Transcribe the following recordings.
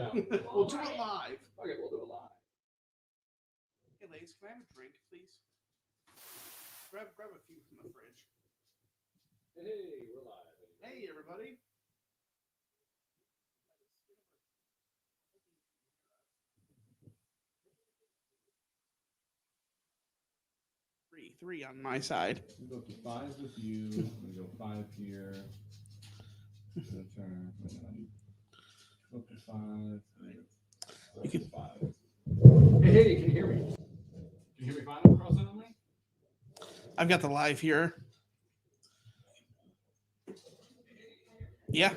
now? We'll do it live. Okay, we'll do it live. Hey, ladies, can I have a drink, please? Grab a few from the fridge. Hey, we're live. Hey, everybody. Three on my side. We'll go to 5 with you. We'll go 5 here. Turn. Go to 5. You can. 5. Hey, can you hear me? Can you hear me fine across that only? I've got the live here. Yeah.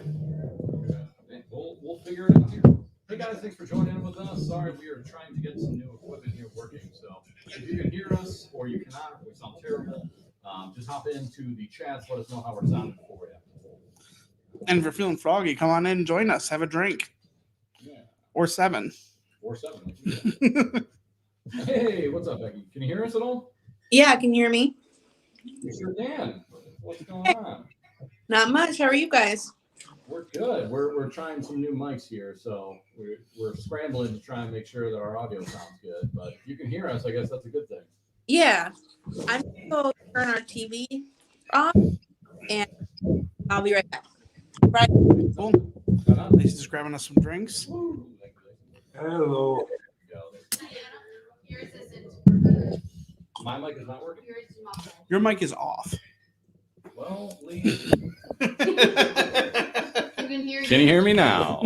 Okay, we'll figure it out here. Hey guys, thanks for joining in with us. Sorry, we are trying to get some new equipment here working. So if you can hear us or you cannot, or we sound terrible, just hop into the chats. Let us know how we're sounding for you. And if you're feeling froggy, come on in and join us. Have a drink. Yeah. Or 7. Or 7. Hey, what's up, Becky? Can you hear us at all? Yeah, can you hear me? Mr. Dan, what's going on? Not much. How are you guys? We're good. We're trying some new mics here, so we're scrambling to try and make sure that our audio sounds good. But if you can hear us, I guess that's a good thing. Yeah. I'm going to go turn our TV off, and I'll be right back. Right. Cool. He's just grabbing us some drinks. Hello. My mic is not working. Your mic is off. Well, Lee. Can you hear me now?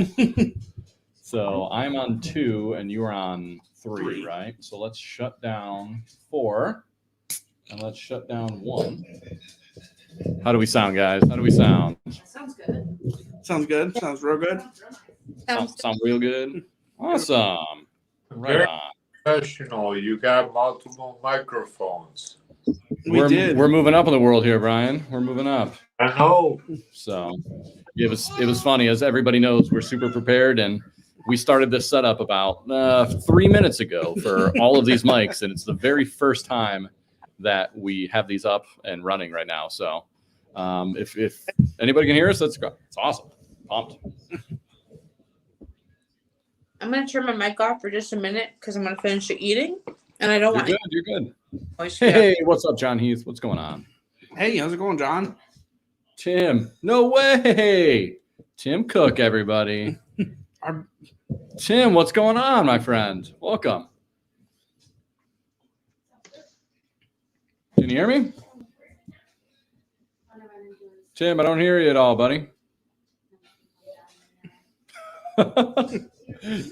So I'm on 2 and you are on 3, right? So let's shut down 4 and let's shut down 1. How do we sound, guys? How do we sound? Sounds good. Sounds good. Sounds real good. Sound real good. Awesome. Right Very on. professional. You got multiple microphones. We're moving up in the world here, Brian. We're moving up. I know. So it was funny. As everybody knows, we're super prepared, and we started this setup about 3 minutes ago for all of these mics, and it's the very first time that we have these up and running right now. So if anybody can hear us, that's awesome. Pumped. I'm going to turn my mic off for just a minute because I'm going to finish eating, and I don't want You're good. noise. Hey, what's up, John Heath? What's going on? Hey, how's it going, John? Tim. No way. Tim Cook, everybody. Tim, what's going on, my friend? Welcome. Can you hear me? Tim, I don't hear you at all, buddy.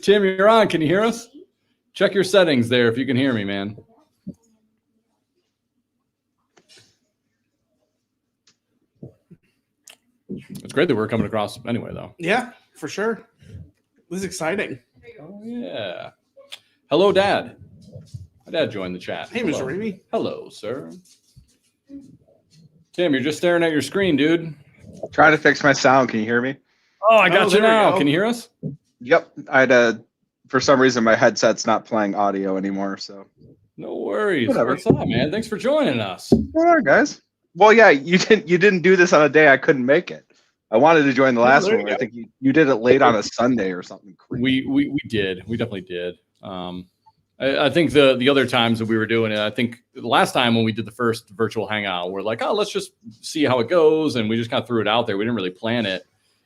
Tim, you're on. Can you hear us? Check your settings there if you can hear me, man. It's great that we're coming across anyway, though. Yeah, for sure. This is exciting. Oh, yeah. Hello, Dad. My dad joined the chat. Hey, Hello. Mr. Remy. Hello, sir. Tim, you're just staring at your screen, dude. Trying to fix my sound. Can you hear me? Oh, I got you there we now. go. Can you hear us? Yep. I had a, for some reason, my headset's not playing audio anymore. So, No worries. Whatever. What's up, man? Thanks for joining us. all right, guys. Well, yeah, you didn't do this on a day I couldn't make it. I wanted to join the last there you one. I go. think you did it late on a Sunday or something. Crazy. We did. We definitely did. I think the other times that we were doing it, I think the last time when we did the first virtual hangout, we're like, oh, let's just see how it goes. And we just kind of threw it out there. We didn't really plan it.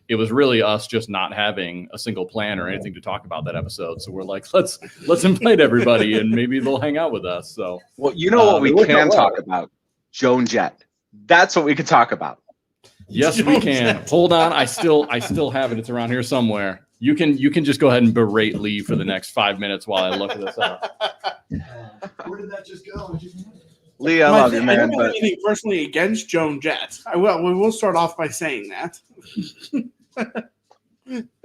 It was really us just not having a single plan or anything to talk about that episode. So we're like, let's invite everybody and maybe they'll hang out with us. So, Well, you know what we it worked can out well. talk about? Joan Jett. That's what we could talk about. Yes, we can. Hold on. I still have it. It's around here somewhere. You can just go ahead and berate Lee for the next 5 minutes while I look this up. Where did that just go? Lee, I love you, I man. don't have But anything personally against Joan Jett. We will start off by saying that.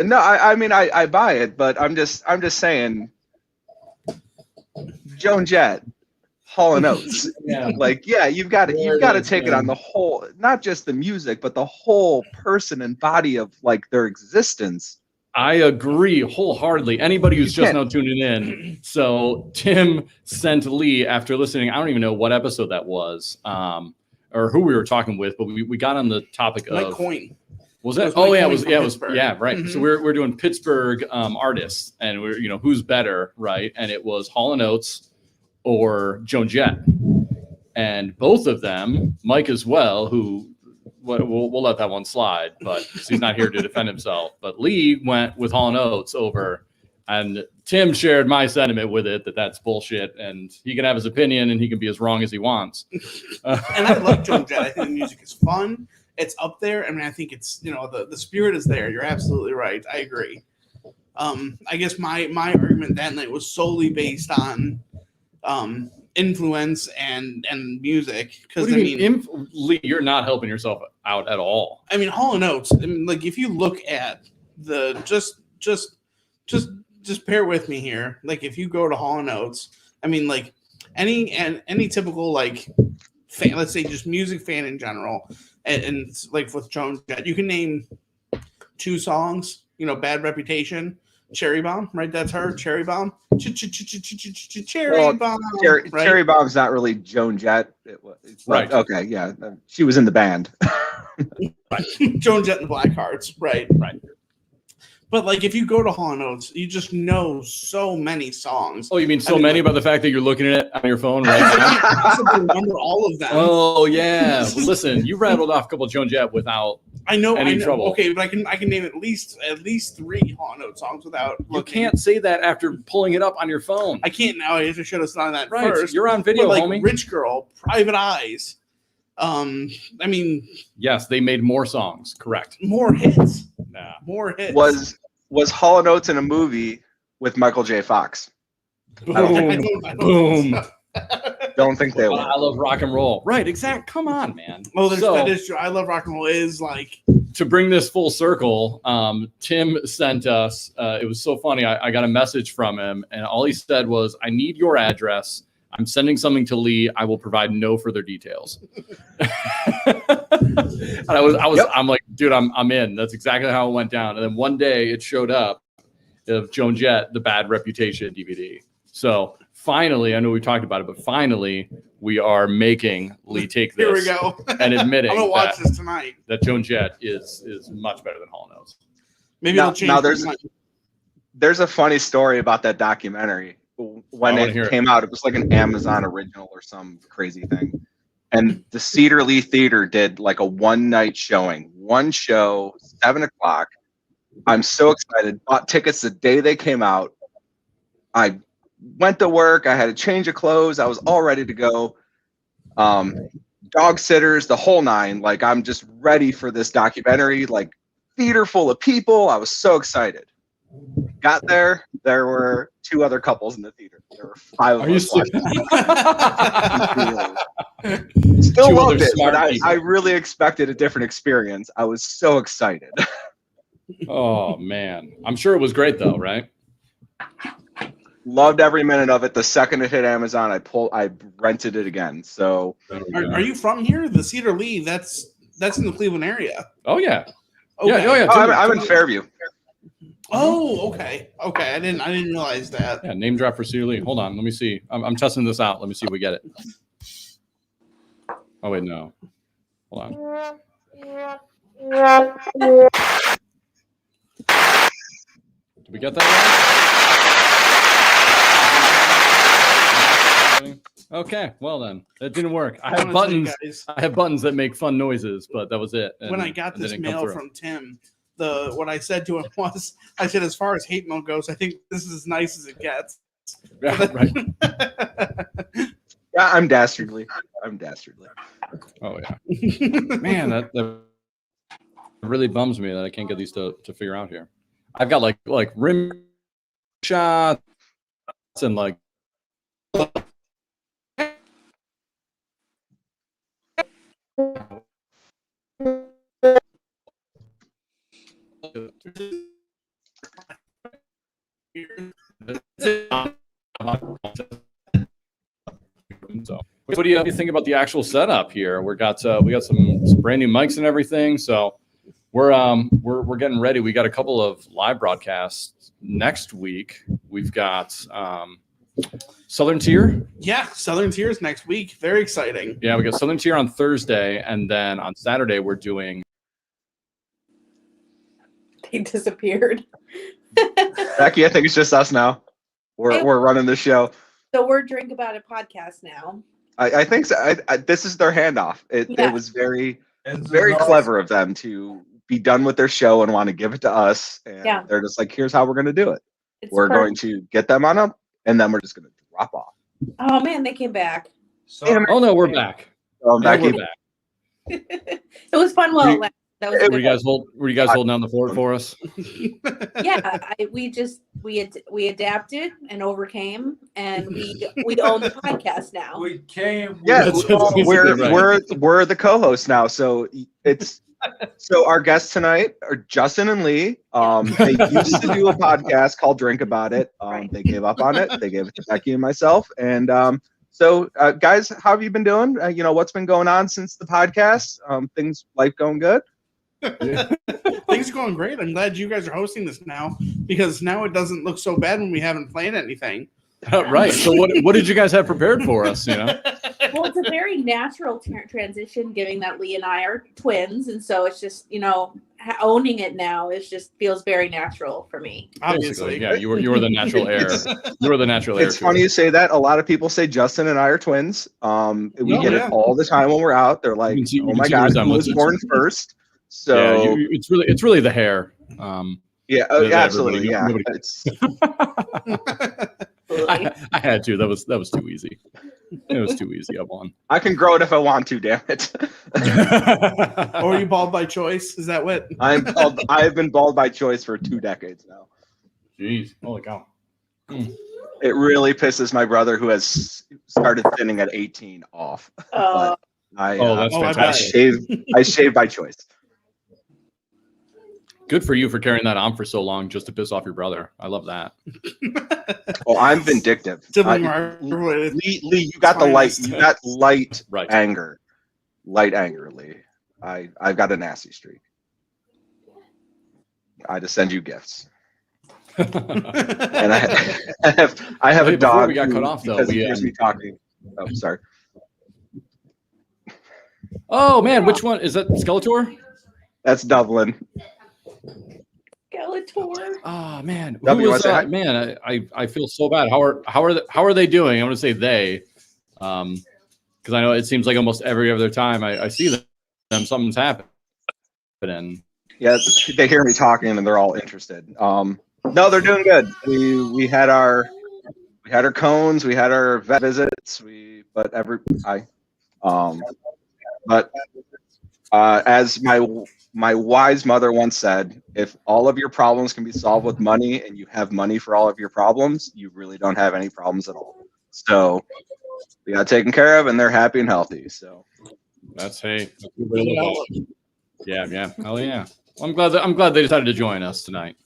no, I mean I buy it, but I'm just saying, Joan Jett, Hall and Oates. Yeah. Like, yeah, you've got to take it on the whole, not just the music, but the whole person and body of like their existence. I agree wholeheartedly. Anybody who's You just can't- now tuning in. So Tim sent Lee after listening. I don't even know what episode that was, or who we were talking with, but we got on the topic Mike of Coyne. Was it? was Oh Mike yeah, it coming was. from Yeah, it was. Pittsburgh. Yeah, right. So Mhm. we're doing Pittsburgh artists, and we're who's better, right? And it was Hall and Oates or Joan Jett, and both of them, Mike as well, who we'll let that one slide, but 'cause he's not here to defend himself. But Lee went with Hall and Oates over, and Tim shared my sentiment with it that that's bullshit, and he can have his opinion, and he can be as wrong as he wants. And I like Joan Jett. I think the music is fun. It's up there. I mean, I think it's the spirit is there. You're absolutely right. I agree. I guess my argument that night was solely based on influence and music, because What do you mean, Lee, you're not helping yourself out at all. I mean, Hall and Oates. I mean, like if you look at the just bear with me here. Like if you go to Hall and Oates, I mean, like any typical like fan, let's say just music fan in general, and like with Joan Jett, you can name 2 songs. Bad Reputation, Cherry Bomb, right? That's her, Cherry Bomb. Cherry Bomb. Right? Cherry Bomb's not really Joan Jett. It's Right. Okay. Yeah. She was in the band. Joan Jett and the Blackhearts, right? Right. But like if you go to Hall and Oates, you just know so many songs. Oh, you mean I mean, many like- about the fact that you're looking at it on your phone right I now? can't possibly remember all of them. Oh yeah. Well, listen, you rattled off a couple of Joan Jett without. I know. any trouble. Okay, but I can name at least 3 Hall and Oates songs without. You looking. can't say that after pulling it up on your phone. I can't now. I should have done that Right. first. You're on video, But like homie. Rich Girl, Private Eyes. I mean, Yes, they made more songs. Correct. more hits. Nah. More hits. Was Hall and Oates in a movie with Michael J. Fox? I don't Boom. think so. Don't think they Well, were. I love rock and roll. Right. Exact. Come on, man. Oh, So- that is true. I Love Rock and Roll is like To bring this full circle, Tim sent us. It was so funny. I got a message from him, and all he said was, "I need your address. I'm sending something to Lee. I will provide no further details." And I'm like, dude, I'm in. That's exactly how it went down. And then one day it showed up of Joan Jett, the Bad Reputation DVD. So finally, I know we talked about it, but finally we are making Lee take this here we go. and admitting I'm gonna watch that, this tonight. that Joan Jett is much better than Hall and Oates. Maybe Now- it'll change. now my there's- mind. There's a funny story about that documentary. When I wanna hear it it. came out, it was like an Amazon original or some crazy thing. And the Cedar Lee Theater did like a one-night showing, one show, 7 o'clock. I'm so excited. Bought tickets the day they came out. I went to work. I had a change of clothes. I was all ready to go. Dog sitters, the whole nine. Like I'm just ready for this documentary. Like theater full of people. I was so excited. Got there. There were 2 other couples in the theater. There were 5 of Are you us serious? watching. Still Two loved other it, smart but I people. really expected a different experience. I was so excited. Oh man, I'm sure it was great though, right? Loved every minute of it. The second it hit Amazon, I rented it again. So Are you from here? The Cedar Lee. That's in the Cleveland area. Oh yeah. Okay. Yeah. Oh yeah. oh, I'm in Fairview. Oh, okay. Okay. I didn't realize that. Yeah, name drop for Cedar Lee. Hold on, let me see. I'm testing this out. Let me see if we get it. Oh wait, no. Hold on. Did we get that right? Okay, well then, that didn't work. I have wanna tell you buttons. guys, I have buttons that make fun noises, but that was it. when I got this mail from Tim, what I said to him was, I said, as far as hate mail goes, I think this is as nice as it gets. yeah, right. Yeah, I'm dastardly. Oh yeah, man, that really bums me that I can't get these to figure out here. I've got like rim shots and like. So, what do you think about the actual setup here? We got some brand new mics and everything. So we're getting ready. We got a couple of live broadcasts next week. We've got Southern Tier. Yeah, Southern Tears next week. Very exciting. Yeah, we got Southern Tier on Thursday, and then on Saturday we're doing He disappeared. Becky, I think it's just us now. We're running the show. So we're Drink About It podcast now. I think so. This is their handoff. Yeah. It was very It's very nice. clever of them to be done with their show and want to give it to us. And Yeah. they're just like, here's how we're going to do it. It's We're going perfect. to get them on up, and then we're just going to drop off. Oh man, they came back. Sorry. Oh no, we're back. So Yeah, Becky, we're back. It was fun while it lasted. That was a Were good you guys holding down the fort for us? yeah, we adapted and overcame, and we own the podcast now. We came. yeah, That's basically right. we're the co-hosts now. So it's so our guests tonight are Justin and Lee. They used to do a podcast called Drink About It. They gave up on it. They gave it to Becky and myself. And so guys, how have you been doing? What's been going on since the podcast? Life going good? Things are going great. I'm glad you guys are hosting this now because now it doesn't look so bad when we haven't planned anything. Right. So what did you guys have prepared for us? Well, it's a very natural transition, given that Lee and I are twins, and so it's just owning it now feels very natural for me. Obviously, yeah. You were the natural heir. You were the natural heir. It's funny you say that. A lot of people say Justin and I are twins. We get yeah. it all the time when we're out. They're like, You "Oh can my see the God, who was resemblances. born first?" Yeah, So it's really the hair. yeah, that absolutely, everybody- yeah. nobody- It's, I had to. That was too easy. It was too easy. I won. I can grow it if I want to. Damn it! or are you bald by choice? Is that what? I've been bald by choice for 2 decades now. Jeez, holy cow! It really pisses my brother, who has started thinning at 18, off. But I That's I fantastic. I shave by choice. Good for you for carrying that on for so long, just to piss off your brother. I love that. Well, I'm vindictive. Sibling Lee, you got the light. You got light Right. anger. Light anger, Lee. I've got a nasty streak. I just send you gifts, and I have a Hey, before dog. we got who, cut off, though, because we, he hears me talking. Oh, sorry. Oh man, which one is that? Skeletor? That's Dublin. Skeletor. Oh man, who W, was wanna say hi? that? Man, I feel so bad. How are they doing? I'm gonna say they, because I know it seems like almost every other time I see them, something's happening. Yeah, they hear me talking and they're all interested. No, they're doing good. We had our cones, we had our vet visits. As my wise mother once said, if all of your problems can be solved with money and you have money for all of your problems, you really don't have any problems at all. So we got taken care of and they're happy and healthy. So That's a good way to look at it. Yeah, hell yeah. Well, I'm glad they decided to join us tonight.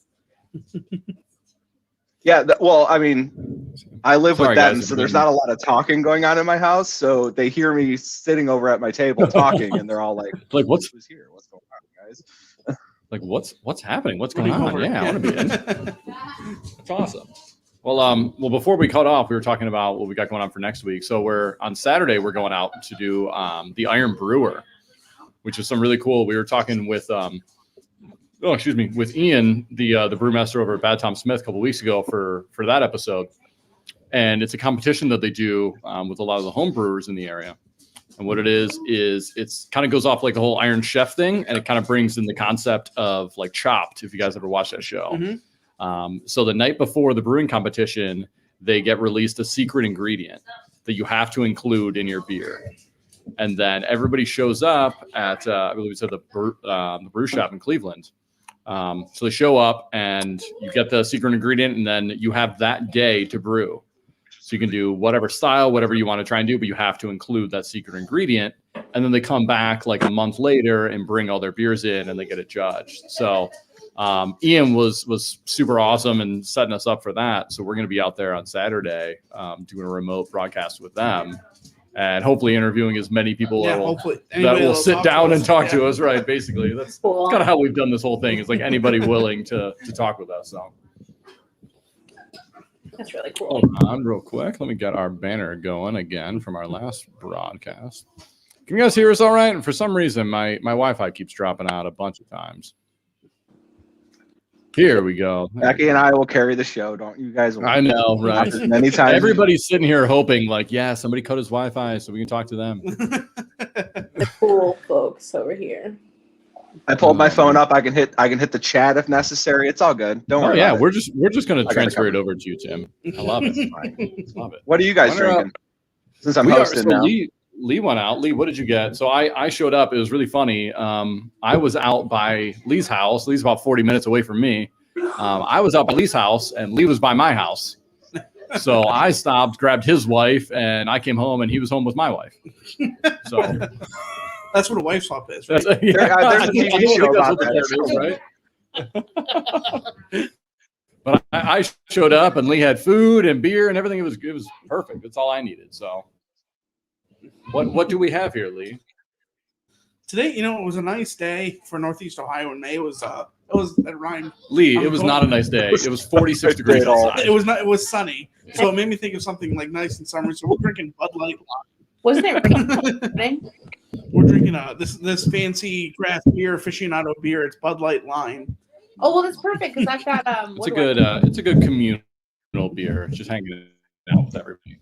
yeah, well, I mean, I live Sorry, with them, guys, so there's not a lot of talking going on in my house. So they hear me sitting over at my table talking, and they're all like, Like what's "Who's here? What's going on, guys?" what's happening? What's going on? Over. Yeah, I want to be in. It's awesome. Well, before we cut off, we were talking about what we got going on for next week. So on Saturday, we're going out to do the Iron Brewer, which is some really cool. We were talking with with Ian, the brewmaster over at Bad Tom Smith a couple weeks ago for that episode. And it's a competition that they do with a lot of the home brewers in the area. And what it is it's kind of goes off like the whole Iron Chef thing, and it kind of brings in the concept of like Chopped, if you guys ever watched that show. Mm-hmm. So the night before the brewing competition, they get released a secret ingredient that you have to include in your beer. And then everybody shows up at, I believe it's at the brew shop in Cleveland. So they show up and you get the secret ingredient, and then you have that day to brew. So you can do whatever style, whatever you want to try and do, but you have to include that secret ingredient. And then they come back like a month later and bring all their beers in, and they get it judged. So Ian was super awesome and setting us up for that. So we're going to be out there on Saturday doing a remote broadcast with them, and hopefully interviewing as many people that will sit down and talk to us. Right. Basically, that's Cool. kind of how we've done this whole thing, is like anybody willing to talk with us. So That's really cool. hold on real quick. Let me get our banner going again from our last broadcast. Can you guys hear us all right? And for some reason, my Wi-Fi keeps dropping out a bunch of times. Here we go. Becky and I will carry the show. Don't you guys? I know, right? As many times. Everybody's sitting here hoping, like, yeah, somebody cut his Wi-Fi so we can talk to them. The cool folks over here. I pulled my phone up. I can hit the chat if necessary. It's all good. Don't worry. Yeah, about we're just gonna got it transfer it covered. over to you, Tim. I love it. Love it. What are you guys Wonder, drinking? Since I'm We are- hosting so now. Lee went out. Lee, what did you get? So I showed up. It was really funny. I was out by Lee's house. Lee's about 40 minutes away from me. I was out by Lee's house, and Lee was by my house. So I stopped, grabbed his wife, and I came home, and he was home with my wife. So That's what a wife swap is, right? that's, yeah, There's a I think TV show that's about what that. that is, right? But I showed up, and Lee had food and beer and everything. It was perfect. That's all I needed. So what do we have here, Lee? Today, it was a nice day for Northeast Ohio in May. It was at Ryan. Lee, it was not a nice day. It was 46 degrees outside. It was sunny, so it made me think of something like nice and summery. So we're drinking Bud Light. Wasn't it raining? We're drinking this fancy craft beer, aficionado beer. It's Bud Light Lime. Oh well, that's perfect because I've got It's a good communal beer. Just hanging out with everybody.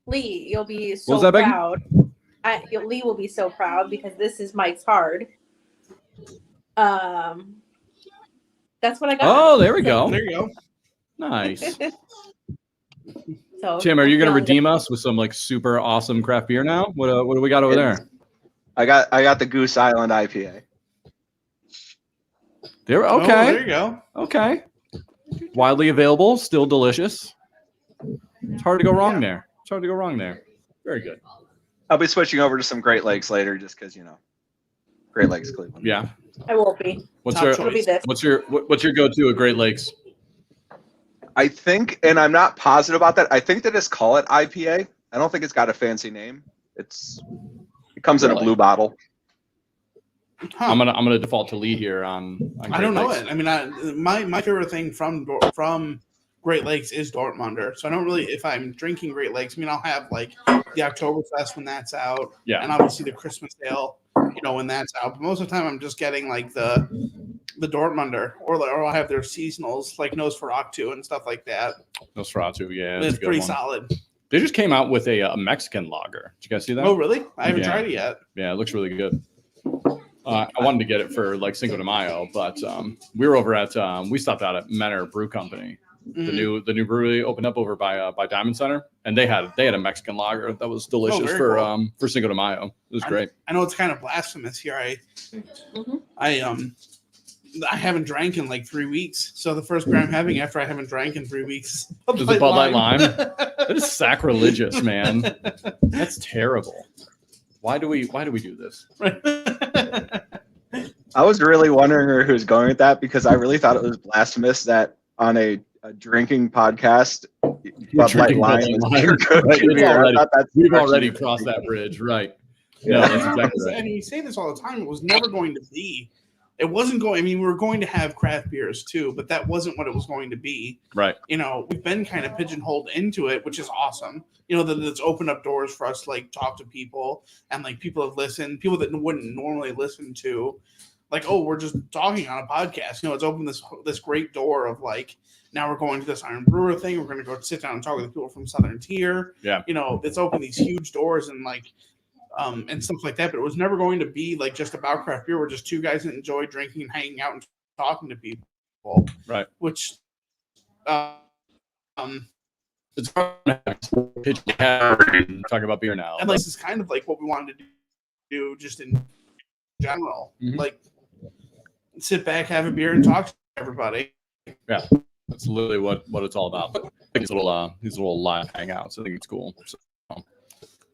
Lee, you'll be What so was that, Becky? proud. Lee will be so proud because this is Mike's Hard. That's what I got. Oh, there we go. There you go. Nice. So, Tim, are you going to redeem us with some like super awesome craft beer now? What do we got over there? I got the Goose Island IPA. There. Oh, Okay. there you go. Okay. Widely available, still delicious. It's hard to go wrong there. Very good. I'll be switching over to some Great Lakes later, just because Great Lakes, Cleveland. Yeah. I won't be. What's Top your choice. It'll be this. what's your go-to at Great Lakes? I think, and I'm not positive about that. I think they just call it IPA. I don't think it's got a fancy name. It comes in a Really? blue bottle. Huh. I'm gonna default to Lee here on I don't know Great it. I mean, my favorite thing from Great Lakes is Dortmunder. So I don't really, if I'm drinking Great Lakes, I'll have like the Oktoberfest when that's out, Yeah. and obviously the Christmas Ale, when that's out. But most of the time, I'm just getting like the Dortmunder, or I'll have their seasonals like Nosferatu and stuff like that. Nosferatu, yeah, It's that's a good pretty one. solid. They just came out with a Mexican lager. Did you guys see that? Oh, really? I haven't Yeah. tried it yet. Yeah, it looks really good. I wanted to get it for like Cinco de Mayo, but we were over at we stopped out at Menor Brew Company. Mhm. The new brewery opened up over by Diamond Center, and they had a Mexican lager that was delicious very for cool. for Cinco de Mayo. It was great. I know it's kind of blasphemous here. Mhm. I haven't drank in like 3 weeks. So the first beer I'm having after I haven't drank in 3 weeks Is it Bud Light Lime? That is sacrilegious, man. That's terrible. Why do we do this? I was really wondering where he was going with that because I really thought it was blasphemous that on a drinking podcast, Bud Light drinking Lime Bud is Light your Lime. go-to Right, it's beer. I already- thought that's We've actually already really crossed that funny. bridge, right? Yeah. No, that's exactly right. And we say this all the time. It was never going to be. It wasn't going. I mean, we were going to have craft beers too, but that wasn't what it was going to be. Right. We've been kind of pigeonholed into it, which is awesome. That it's opened up doors for us to like talk to people and like people have listened, people that wouldn't normally listen to, like, oh, we're just talking on a podcast. It's opened this great door of like, now we're going to this Iron Brewer thing. We're going to go sit down and talk with people from Southern Tier. Yeah. It's opened these huge doors and like, and stuff like that. But it was never going to be like just about craft beer. We're just two guys that enjoy drinking and hanging out and talking to people. Right. Which, It's talk about beer now. and like, this is kind of like what we wanted to do just in general. Mhm. Like, sit back, have a beer, and talk to everybody. Yeah, that's literally what it's all about. These little live hangouts, I think it's cool. So,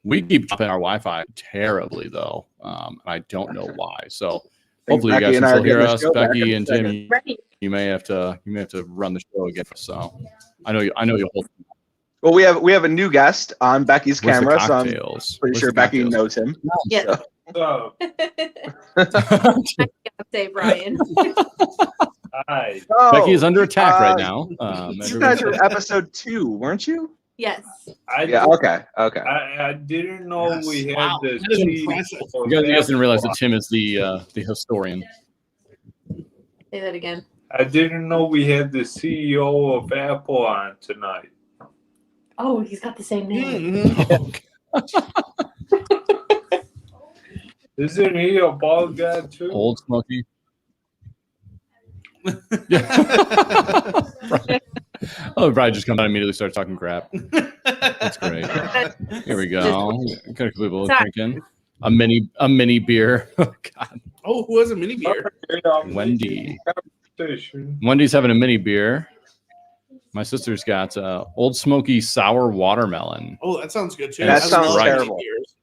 we keep dropping our Wi-Fi terribly though, and I don't know why. So hopefully you Becky guys and can I still are hear getting the us. show back Becky in a and second. Tim, Ready. you may have to run the show again. So I know you'll hold. Well, we have a new guest on Becky's Where's the camera, so I'm cocktails? pretty Where's sure the Becky cocktails? knows him. Yeah. So, Say Brian. hi. Oh, Becky is under attack right uh, now. You guys were episode 2, weren't you? Yes. Yeah. Okay. I didn't know Yes. we had Wow, the that is tea impressive. for You guys didn't realize that that. Tim is the historian. Say that again. I didn't know we had the CEO of Apple on tonight. Oh, he's got the same name. Mm-hmm. Isn't he a bald guy too? Old Smoky. Oh, Brian just comes out and immediately starts talking crap. That's great. Here we go. Got a couple people drinking a mini beer. Oh God. Oh, who has a mini beer? Wendy. Wendy's having a mini beer. My sister's got Old Smoky sour watermelon. Oh, that sounds good too. That I sounds love mini terrible. beers.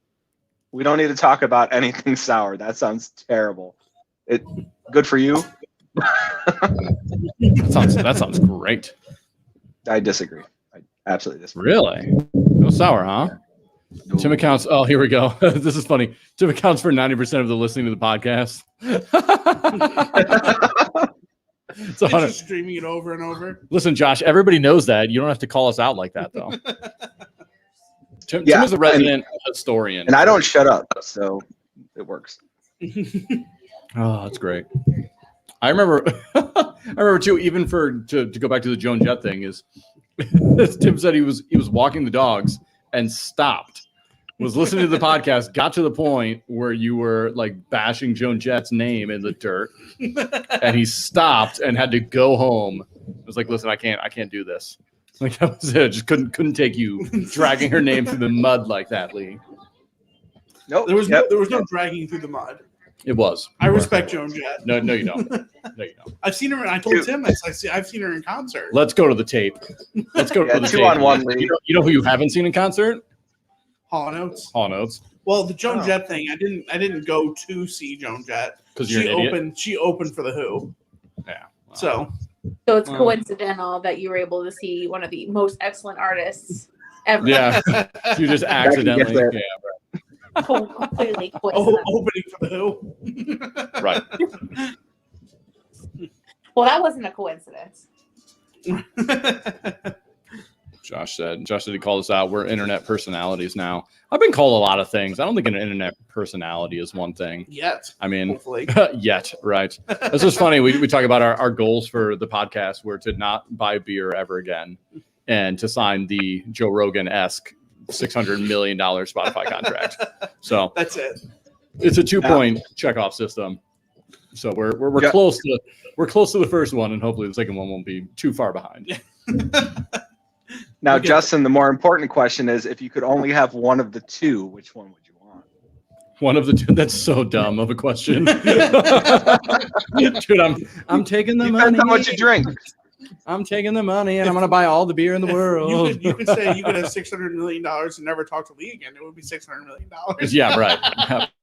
We don't need to talk about anything sour. That sounds terrible. It good for you? That sounds great. I disagree. I absolutely disagree. Really? No sour, huh? No. Tim accounts. Oh, here we go. This is funny. Tim accounts for 90% of the listening to the podcast. So, It's just streaming it over and over. listen, Josh, everybody knows that. You don't have to call us out like that, though. Tim is a resident historian. And I don't shut up, so it works. Oh, that's great. I remember too, even to go back to the Joan Jett thing, is Tim said he was walking the dogs and stopped, was listening to the podcast, got to the point where you were like bashing Joan Jett's name in the dirt, and he stopped and had to go home. I was like, listen, I can't do this. Like that was it. Just couldn't take you dragging her name through the mud like that, Lee. Nope. There was no dragging through the mud. It was. I respect Joan Jett. No, you don't. No, you don't. I've seen her. I told Tim I've seen her in concert. Let's go to the tape. Let's go to the tape. 2-on-1 league. You know who you haven't seen in concert? Hall & Oates. Hall & Oates. Well, the Joan Jett thing, I didn't go to see Joan Jett. Because you're an idiot. She opened for the Who. Yeah. Wow. So So it's coincidental that you were able to see one of the most excellent artists ever. Yeah. You just accidentally. there. Yeah. Completely coincidental. opening for the Who. Right. Well, that wasn't a coincidence. Josh said he called us out. We're internet personalities now. I've been called a lot of things. I don't think an internet personality is one thing. Yet. I mean, Hopefully. yet, right. This is funny. We talk about our goals for the podcast were to not buy beer ever again and to sign the Joe Rogan-esque $600 million Spotify contract. So That's it. it's a 2-point checkoff system. So we're close to the first one, and hopefully the second one won't be too far behind. Now, Justin, the more important question is, if you could only have one of the two, which one would you want? One of the two. That's so dumb of a question. Dude, I'm taking the money. Depends on what you drink. I'm taking the money, and I'm going to buy all the beer in the world. You could say you could have $600 million and never talk to Lee again. It would be $600 million. Yeah, right.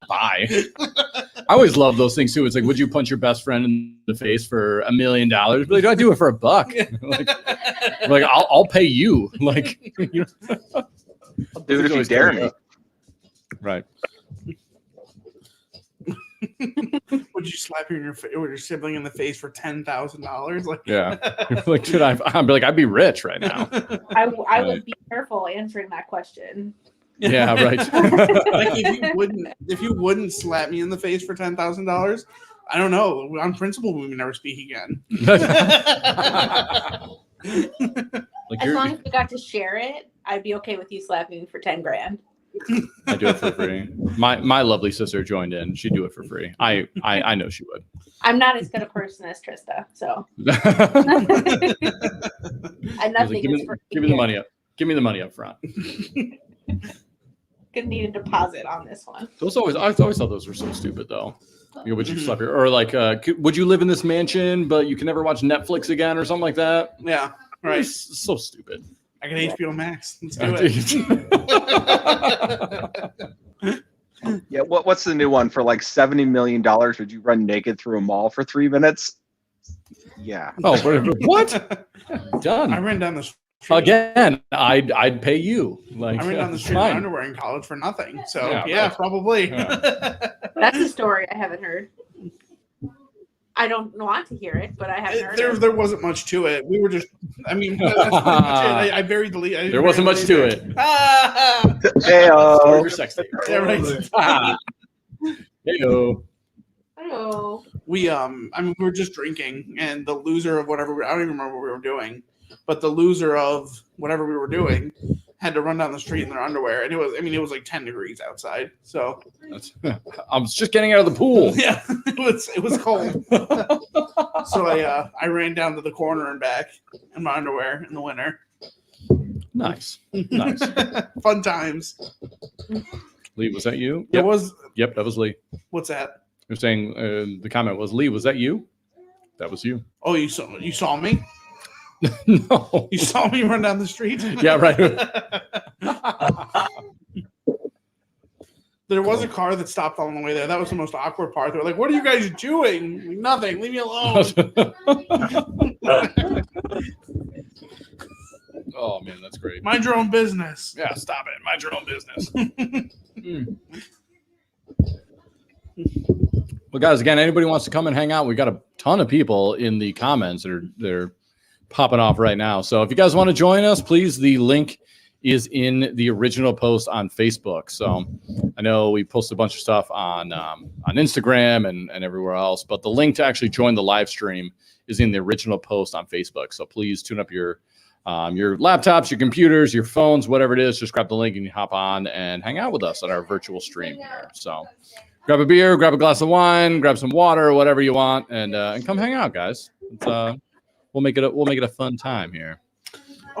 Bye. I always love those things too. It's like, would you punch your best friend in the face for $1 million? Like, do I do it for $1? like I'll pay you. Like, you know, I'll do it if you dare me. Right. Would you slap your sibling in the face for $10,000? Like, Yeah. Like, should I'd be like, I'd be rich right now. I would be careful answering that question. Yeah, right. Like if you wouldn't slap me in the face for $10,000, I don't know. On principle, we would never speak again. Like As long as we got to share it, I'd be okay with you slapping me for $10,000. I do it for free. My lovely sister joined in. She'd do it for free. I know she would. I'm not as good a person as Trista, so and nothing is free. Give me the money up. Give me the money up front. Gonna need a deposit on this one. I always thought those were so stupid though. You know, would you slap your, or like, would you live in this mansion but you can never watch Netflix again or something like that? Yeah, right. It's so stupid. I got HBO Max. Let's do it. Yeah, what's the new one for like $70 million? Would you run naked through a mall for 3 minutes? Yeah. Oh, what? Done. I ran down the street. Again, I'd pay you. Like, I ran down the street in underwear in college for nothing. So yeah, right. probably. Yeah. That's a story I haven't heard. I don't want to hear it, but I haven't heard it. There wasn't much to it. We were just, I mean, that's pretty much it. I buried the lead. There wasn't much to it. Hey-o. Story of your sex tape. Yeah, right. Hey-o. Oh. We we were just drinking, and the loser of whatever I don't even remember what we were doing, but the loser of whatever we were doing had to run down the street in their underwear, and it was like 10 degrees outside. So I was just getting out of the pool. yeah, it was cold. So I ran down to the corner and back in my underwear in the winter. Nice. Fun times. Lee, was that you? It was. Yep, that was Lee. What's that? You're saying the comment was, Lee, was that you? That was you. Oh, you saw me? No. You saw me run down the street? Yeah, right. There was a car that stopped on the way there. That was the most awkward part. They were like, "What are you guys doing?" Like, nothing. Leave me alone. Oh man, that's great. Mind your own business. Yeah, stop it. Mind your own business. Well, guys, again, anybody wants to come and hang out, we got a ton of people in the comments that they're popping off right now. So if you guys want to join us, please, the link is in the original post on Facebook. So I know we posted a bunch of stuff on Instagram and everywhere else, but the link to actually join the live stream is in the original post on Facebook. So please tune up your laptops, your computers, your phones, whatever it is. Just grab the link and you hop on and hang out with us on our virtual stream here. So grab a beer, grab a glass of wine, grab some water, whatever you want, and come hang out, guys. We'll make it a fun time here.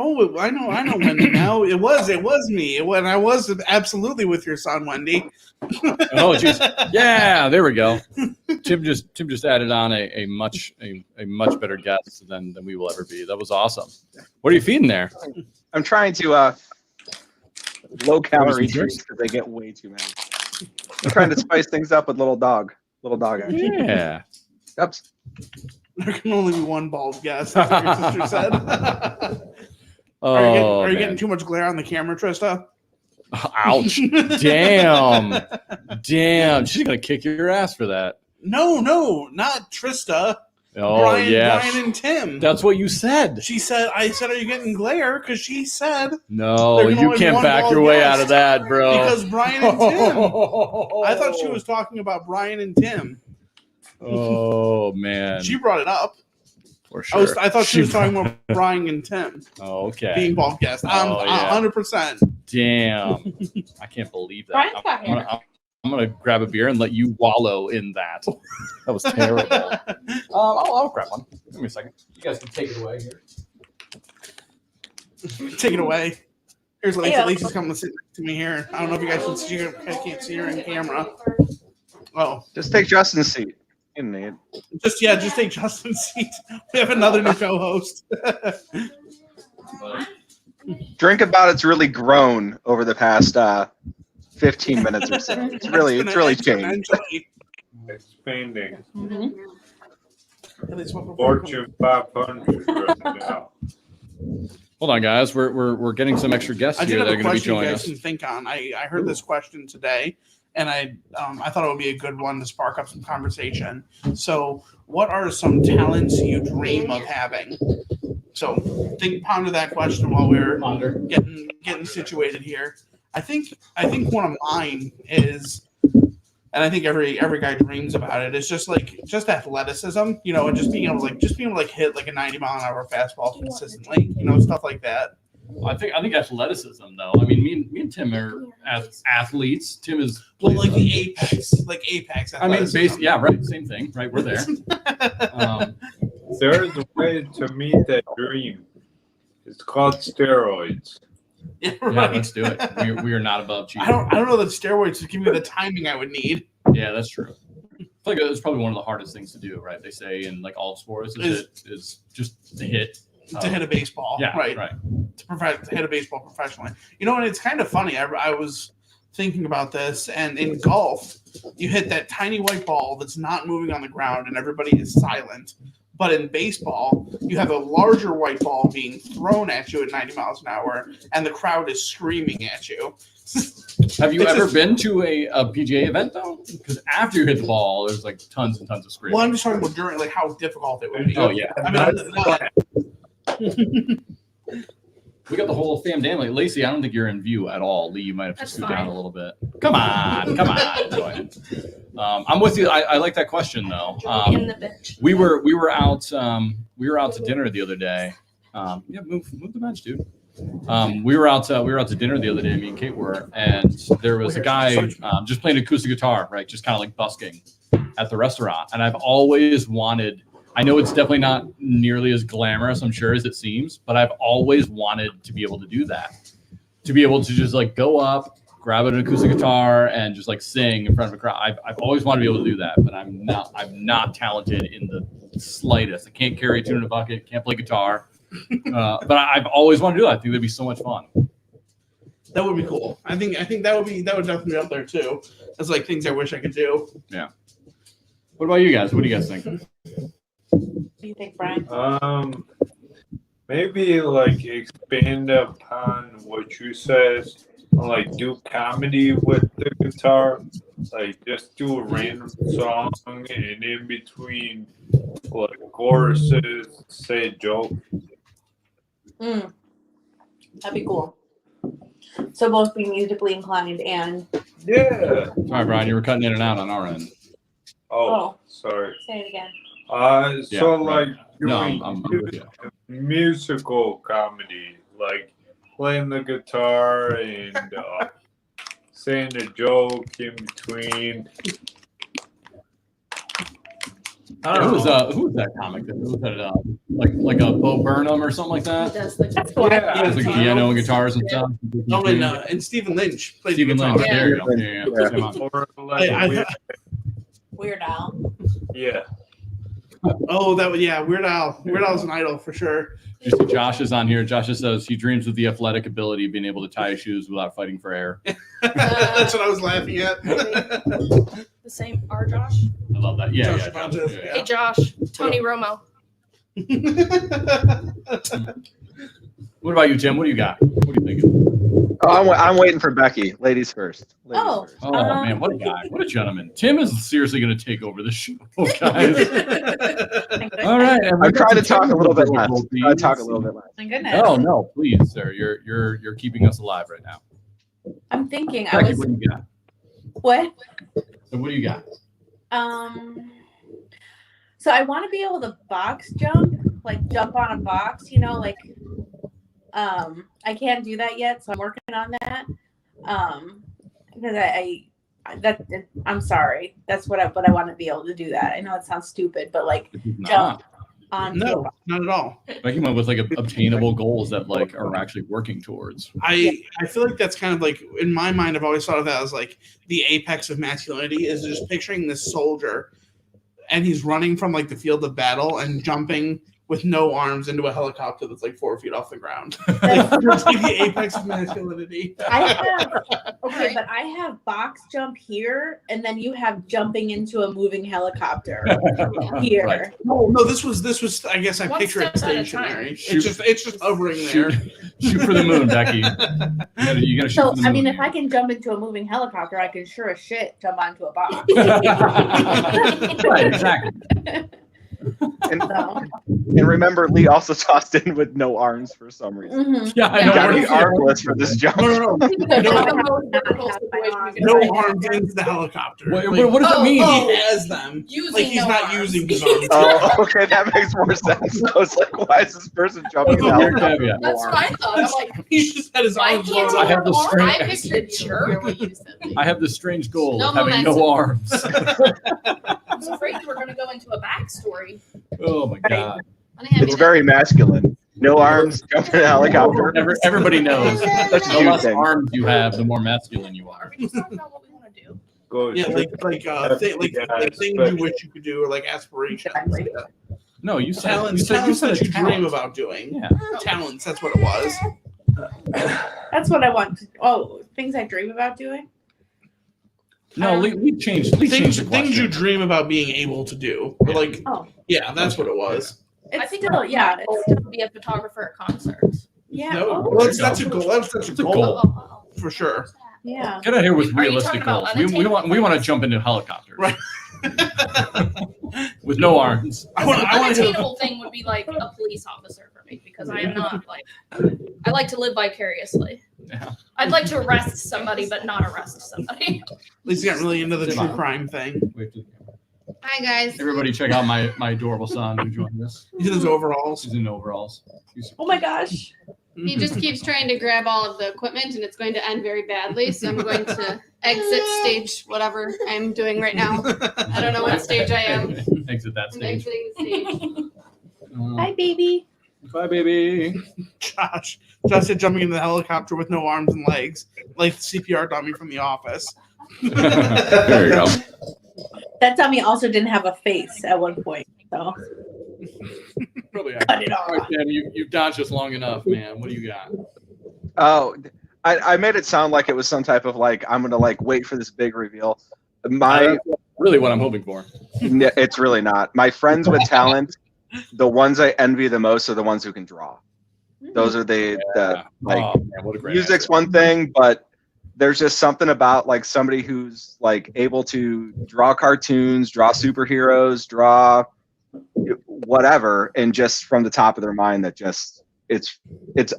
Oh, I know, Wendy. Now it was me when I was absolutely with your son, Wendy. Oh, geez. Yeah, there we go. Tim just added on a much better guest than we will ever be. That was awesome. What are you feeding there? I'm trying to low calorie treats because they get way too many. I'm trying to spice things up with little dog action. Yeah. Yep. There can only be one bald guest. That's what your sister said. Oh, are you getting too much glare on the camera, Trista? Ouch. Damn. She's going to kick your ass for that. No, not Trista. Oh, Brian, yeah. Brian and Tim. That's what you said. I said, are you getting glare? Because she said. No, you can't back your way out of that, bro. Because Brian and Tim. I thought she was talking about Brian and Tim. Oh, man. She brought it up. For sure. I thought she was talking about Brian and Tim. Oh, okay. Being bald guests. I'm 100%. Damn. I can't believe that. Brian's got hair. I'm gonna grab a beer and let you wallow in that. That was terrible. I'll grab one. Give me a second. You guys can take it away here. Take it away. Here's Lacey. Yeah. Lacey's coming to sit next to me here. I don't know if you guys can see her. I can't see her in camera. Oh, Just take Justin's seat. You don't need it. just take Justin's seat. We have another new co-host. Drink About It's really grown over the past 15 minutes or so. It's really changed. Expanding. Mm-hmm. Fortune 500 right now. Hold on, guys. We're getting some extra guests I here did that are have a going to be question you joining guys us. can think on. I heard this question today, and I thought it would be a good one to spark up some conversation. So, what are some talents you dream of having? So, ponder that question while we're getting situated here. I think one of mine is, and I think every guy dreams about it, is just athleticism, and just being able to hit like a 90-mile-an-hour fastball consistently, stuff like that. I think athleticism, though. I mean, me and Tim are athletes. Tim is Like the apex. I mean, athleticism. yeah, right. Same thing, right? We're there. There is a way to meet that dream. It's called steroids. Yeah, Yeah, right. let's do it. We are not above cheating. I don't know that steroids would give me the timing I would need. Yeah, that's true. I feel like it's probably one of the hardest things to do, right? They say in like all sports is just to hit To hit a baseball, Yeah, right? right. To hit a baseball professionally. And it's kind of funny. I was thinking about this, and in golf, you hit that tiny white ball that's not moving on the ground, and everybody is silent. But in baseball, you have a larger white ball being thrown at you at 90 miles an hour, and the crowd is screaming at you. Have you ever been to a PGA event though? Because after you hit the ball, there's like tons and tons of screaming. Well, I'm just talking about during, like, how difficult it would be. Oh yeah. I mean, We got the whole fam family. Lacey, I don't think you're in view at all. Lee, you might have to That's scoot fine. down a little bit. Come on. Join. I'm with you. I like that question though. In the bench. We were out to dinner the other day. Yeah, move the bench, dude. We were out to dinner the other day. Me and Kate were, and there was a guy just playing acoustic guitar, right? Just kind of like busking at the restaurant. And I've always wanted. I know it's definitely not nearly as glamorous, I'm sure, as it seems, but I've always wanted to be able to do that. To be able to just like go up, grab an acoustic guitar, and just like sing in front of a crowd. I've always wanted to be able to do that, but I'm not talented in the slightest. I can't carry a tune in a bucket, can't play guitar. But I've always wanted to do that. I think that'd be so much fun. That would be cool. I think that would definitely be up there too. That's like things I wish I could do. Yeah. What about you guys? What do you guys think? What do you think, Brian? Maybe like expand upon what you said, like do comedy with the guitar, like just do a random song and in between like choruses say a joke. That'd be cool. So both be musically inclined and Yeah. Sorry, Brian, you were cutting in and out on our end. Oh, sorry. say it again. Yeah, So right. like No, doing I'm with you. musical comedy, like playing the guitar and saying a joke in between. Who was that comic? Who was that? Like a Bo Burnham or something like Who that? does the That's cool. Yeah. It was like piano and guitars and stuff. Oh, and Stephen Lynch played Stephen the Lynch. guitar. There you go. Yeah. Or like Weird Al. yeah. Oh, Weird Al. Weird Al's an idol for sure. You see Josh is on here. Josh just says he dreams of the athletic ability of being able to tie his shoes without fighting for air. That's what I was laughing at. The same R Josh. I love that. Yeah, Josh yeah, Josh, Fontes, yeah. Hey Josh, Tony Romo. What about you, Tim? What do you got? What are you thinking? Oh, I'm waiting for Becky. Ladies first. Ladies Oh. first. Oh man, what a guy! What a gentleman! Tim is seriously going to take over the show, guys. All right, and we I'm got trying to some talk a little bit less. technical I talk a difficulties. little bit less. My goodness. Oh no, please, sir. You're keeping us alive right now. I'm thinking Becky, what do you got? what? So what do you got? So I want to be able to box jump, like jump on a box, like I can't do that yet, so I'm working on that. Because I'm sorry. That's what I want to be able to do that. I know it sounds stupid, but like If he's jump not, on No, not at all. Becky went with like obtainable goals that like are actually working towards. I feel like that's kind of like, in my mind, I've always thought of that as like the apex of masculinity, is just picturing this soldier and he's running from like the field of battle and jumping with no arms into a helicopter that's like 4 feet off the ground. That's like the apex of masculinity. but I have box jump here, and then you have jumping into a moving helicopter here. Right. No, this was. I guess I One picture it step at a stationary. Shoot. It's just hovering there. Shoot for the moon, Becky. You gotta shoot So for the moon. I mean, if I can jump into a moving helicopter, I can sure as shit jump onto a box. Right, exactly. And, So, and remember, Lee also tossed in with no arms for some reason. mhm. Yeah, I You know. gotta be We're- armless for this jump. No. No No arms into the helicopter. What, Like, what does it mean? he has them. Using Like he's no not arms. using his arms. Oh, okay, that makes more sense. I was like, why is this person jumping Your out? caveat. That's what I thought. I'm like, He just had his why arms can't blown I have out. the I strength. pictured you. I have this strange goal No of having no arms. I was afraid you were going to go into a backstory. Oh my god! It's very masculine. No arms, jumping in a helicopter. Everybody knows. That's a The huge less thing. arms you have, the more masculine you are. Are we just talking about what we want to do? Go Yeah, like things you wish you could do, or like aspirations. Exactly. Yeah. No, you said Talents, you said talents that a you dream talent. about doing. Yeah. Talents, that's what it was. That's what I want. Things I dream about doing. No, we changed. We changed the Things you question. dream about being able to do. Or like, Oh, yeah, that's what it was. I it's think still, yeah, I'll it's still, be a photographer at concerts. yeah, No, oh, well, that's a goal. That's such a It's a goal, goal. for sure. yeah. Get out here with Are you realistic talking about goals. We unattainable want to things? jump into helicopters Right. with no arms. I want to. Unattainable thing would be like a police officer for me because I am not like. I like to live vicariously. Yeah. I'd like to arrest somebody, but not arrest somebody. At least you got really into the true crime thing. Wave to the camera. Hi guys. Everybody, check out my adorable son who joined us. He's in his overalls. He's in overalls. Oh my gosh. He just keeps trying to grab all of the equipment and it's going to end very badly. So I'm going to exit stage whatever I'm doing right now. I don't know what stage I am. Exit that I'm stage. exiting the stage. Hi, baby. Bye, baby. Josh said jumping into the helicopter with no arms and legs, like the CPR dummy from The Office. There you go. That dummy also didn't have a face at one point. So Probably cut it All right, off. Sam, you've dodged us long enough, man. What do you got? Oh, I made it sound like it was some type of like I'm gonna like wait for this big reveal. Really what I'm hoping for. It's really not. My friends with talent, the ones I envy the most are the ones who can draw. Those are the like Oh, man, what a great music's answer. one thing, but there's just something about like somebody who's like able to draw cartoons, draw superheroes, draw whatever, and just from the top of their mind that just it's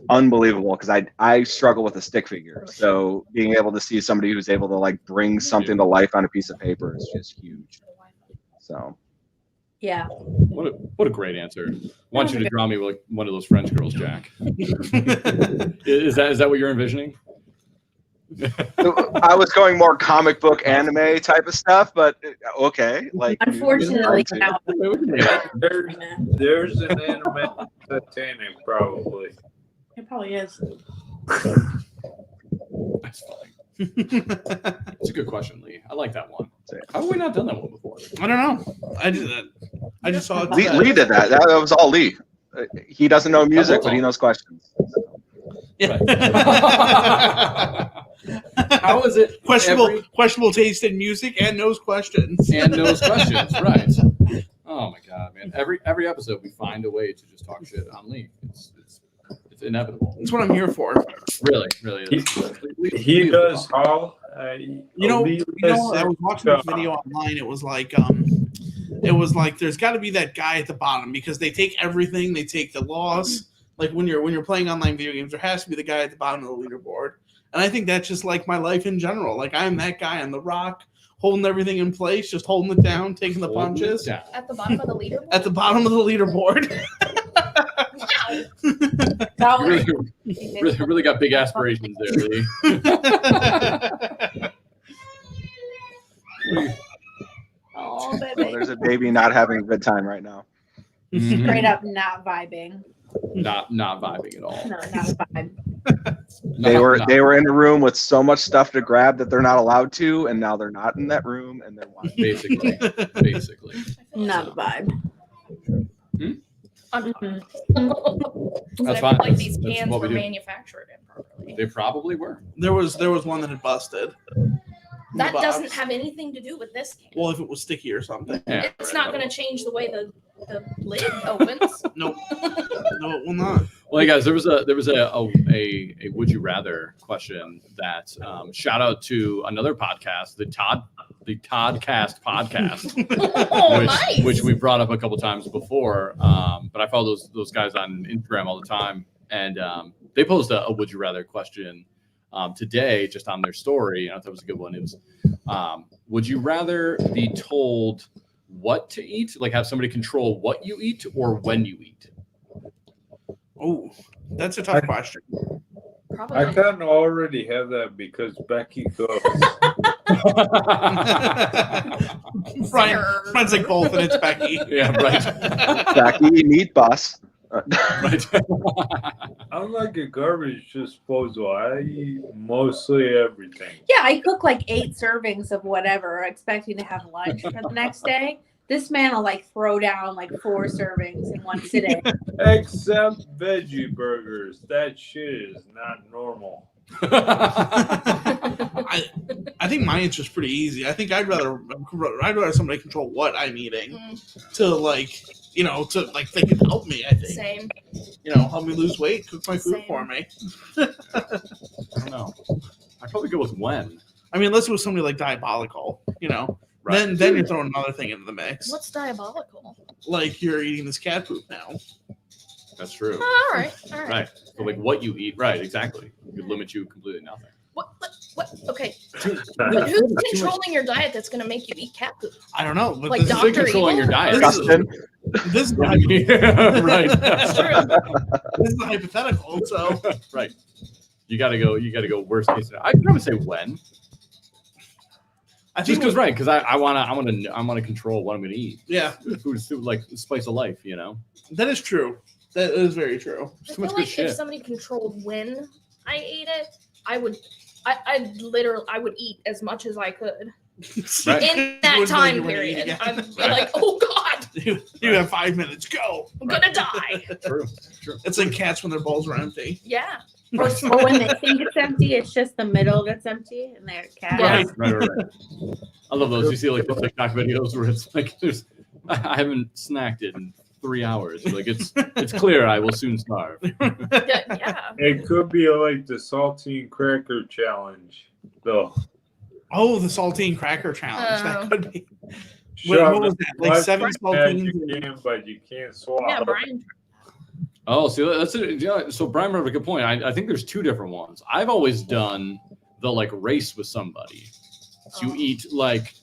unbelievable because I struggle with a stick figure. So being able to see somebody who's able to like bring something to life on a piece of paper is just huge. So Yeah. What a great answer. I want you to draw me like one of those French girls, Jack. Is that what you're envisioning? I was going more comic book anime type of stuff, but okay. Like Unfortunately, now There's an anime Titanic, probably. it probably is. That's funny. It's a good question, Lee. I like that one. How have we not done that one before? I don't know. I just saw it. Lee did that. That was all Lee. He doesn't know music, but he knows questions. Yeah. How is it questionable taste in music and knows questions. and knows questions? Right. Oh my god, man! Every episode we find a way to just talk shit on Lee. It's inevitable. That's what I'm here for. Really is. He does how? I was watching this video online. It was like there's got to be that guy at the bottom because they take everything. They take the loss. Like when you're playing online video games, there has to be the guy at the bottom of the leaderboard. And I think that's just like my life in general. Like I'm that guy on the rock, holding everything in place, just holding it down, taking the punches. At the bottom of the leaderboard. At the bottom of the leaderboard. Wow. Really got big aspirations there, Lee. Oh, Well, baby. there's a baby not having a good time right now. Straight up not vibing. Not vibing at all. No, not a vibe. They were in a room with so much stuff to grab that they're not allowed to, and now they're not in that room and they're whining. basically. Not a vibe. That's That's fine. Like these That's cans what we were do. manufactured improperly. They probably were. There was one that had busted. That The doesn't box. have anything to do with this can. Well, if it was sticky or something. Yeah. It's not going to change the way the lid opens. Nope. No, it will not. Well, hey guys, there was a would you rather question that shout out to another podcast, the Toddcast podcast, Oh, nice. which we brought up a couple times before. But I follow those guys on Instagram all the time, and they posed a would you rather question today just on their story. And I thought it was a good one. It was would you rather be told what to eat, like have somebody control what you eat or when you eat? Oh, that's a tough question. Probably. I kind of already have that because Becky cooks. Brian's like both, and it's Becky. Yeah, right. Becky, meat bus. Right. I'm like a garbage disposal. I eat mostly everything. Yeah, I cook like 8 servings of whatever, expecting to have lunch for the next day. This man will like throw down like 4 servings in one sitting. Except veggie burgers. That shit is not normal. I think my answer is pretty easy. I think I'd rather somebody control what I'm eating to like they can help me. I think Same. help me lose weight, cook my food Same. for me. I don't know. I'd probably go with when. I mean, unless it was somebody like diabolical, Right. then you're throwing another thing into the mix. What's diabolical? Like you're eating this cat poop now. That's true. All right. Right. So like what you eat, right? Exactly. It could limit you completely nothing. What? Okay. Too Who's much. controlling your diet that's going to make you eat cat poop? I don't know, but Like this, Dr. You're controlling your Evil? diet. Justin, this is Yeah, right. That's true. this is hypothetical. So Right. You gotta go worst case scenario. I'd probably say when. I Just think because, right? Because I wanna control what I'm gonna eat. yeah, Food is like the spice of life, you know. that is true. That is very true. I Too much feel good like shit. if somebody controlled when I ate it, I would eat as much as I could Right. in that time period. I'd be like, oh God, You have 5 minutes. Go. I'm gonna die. True. It's like cats when their bowls are empty. Yeah. Or when they think it's empty, it's just the middle that's empty, and they're cat. Yeah. Right. I love those. You see like the TikTok videos where it's like I haven't snacked it in 3 hours. Like it's clear I will soon starve. Yeah. It could be like the saltine cracker challenge, though. Oh, the saltine cracker challenge. Oh. That could be. Shove What was that? Like as 7 much as saltines. you can, but you can't swallow. Yeah, Brian. Oh, see, that's it. Yeah, so Brian brought up a good point. I think there's 2 different ones. I've always done the like race with somebody. So you eat like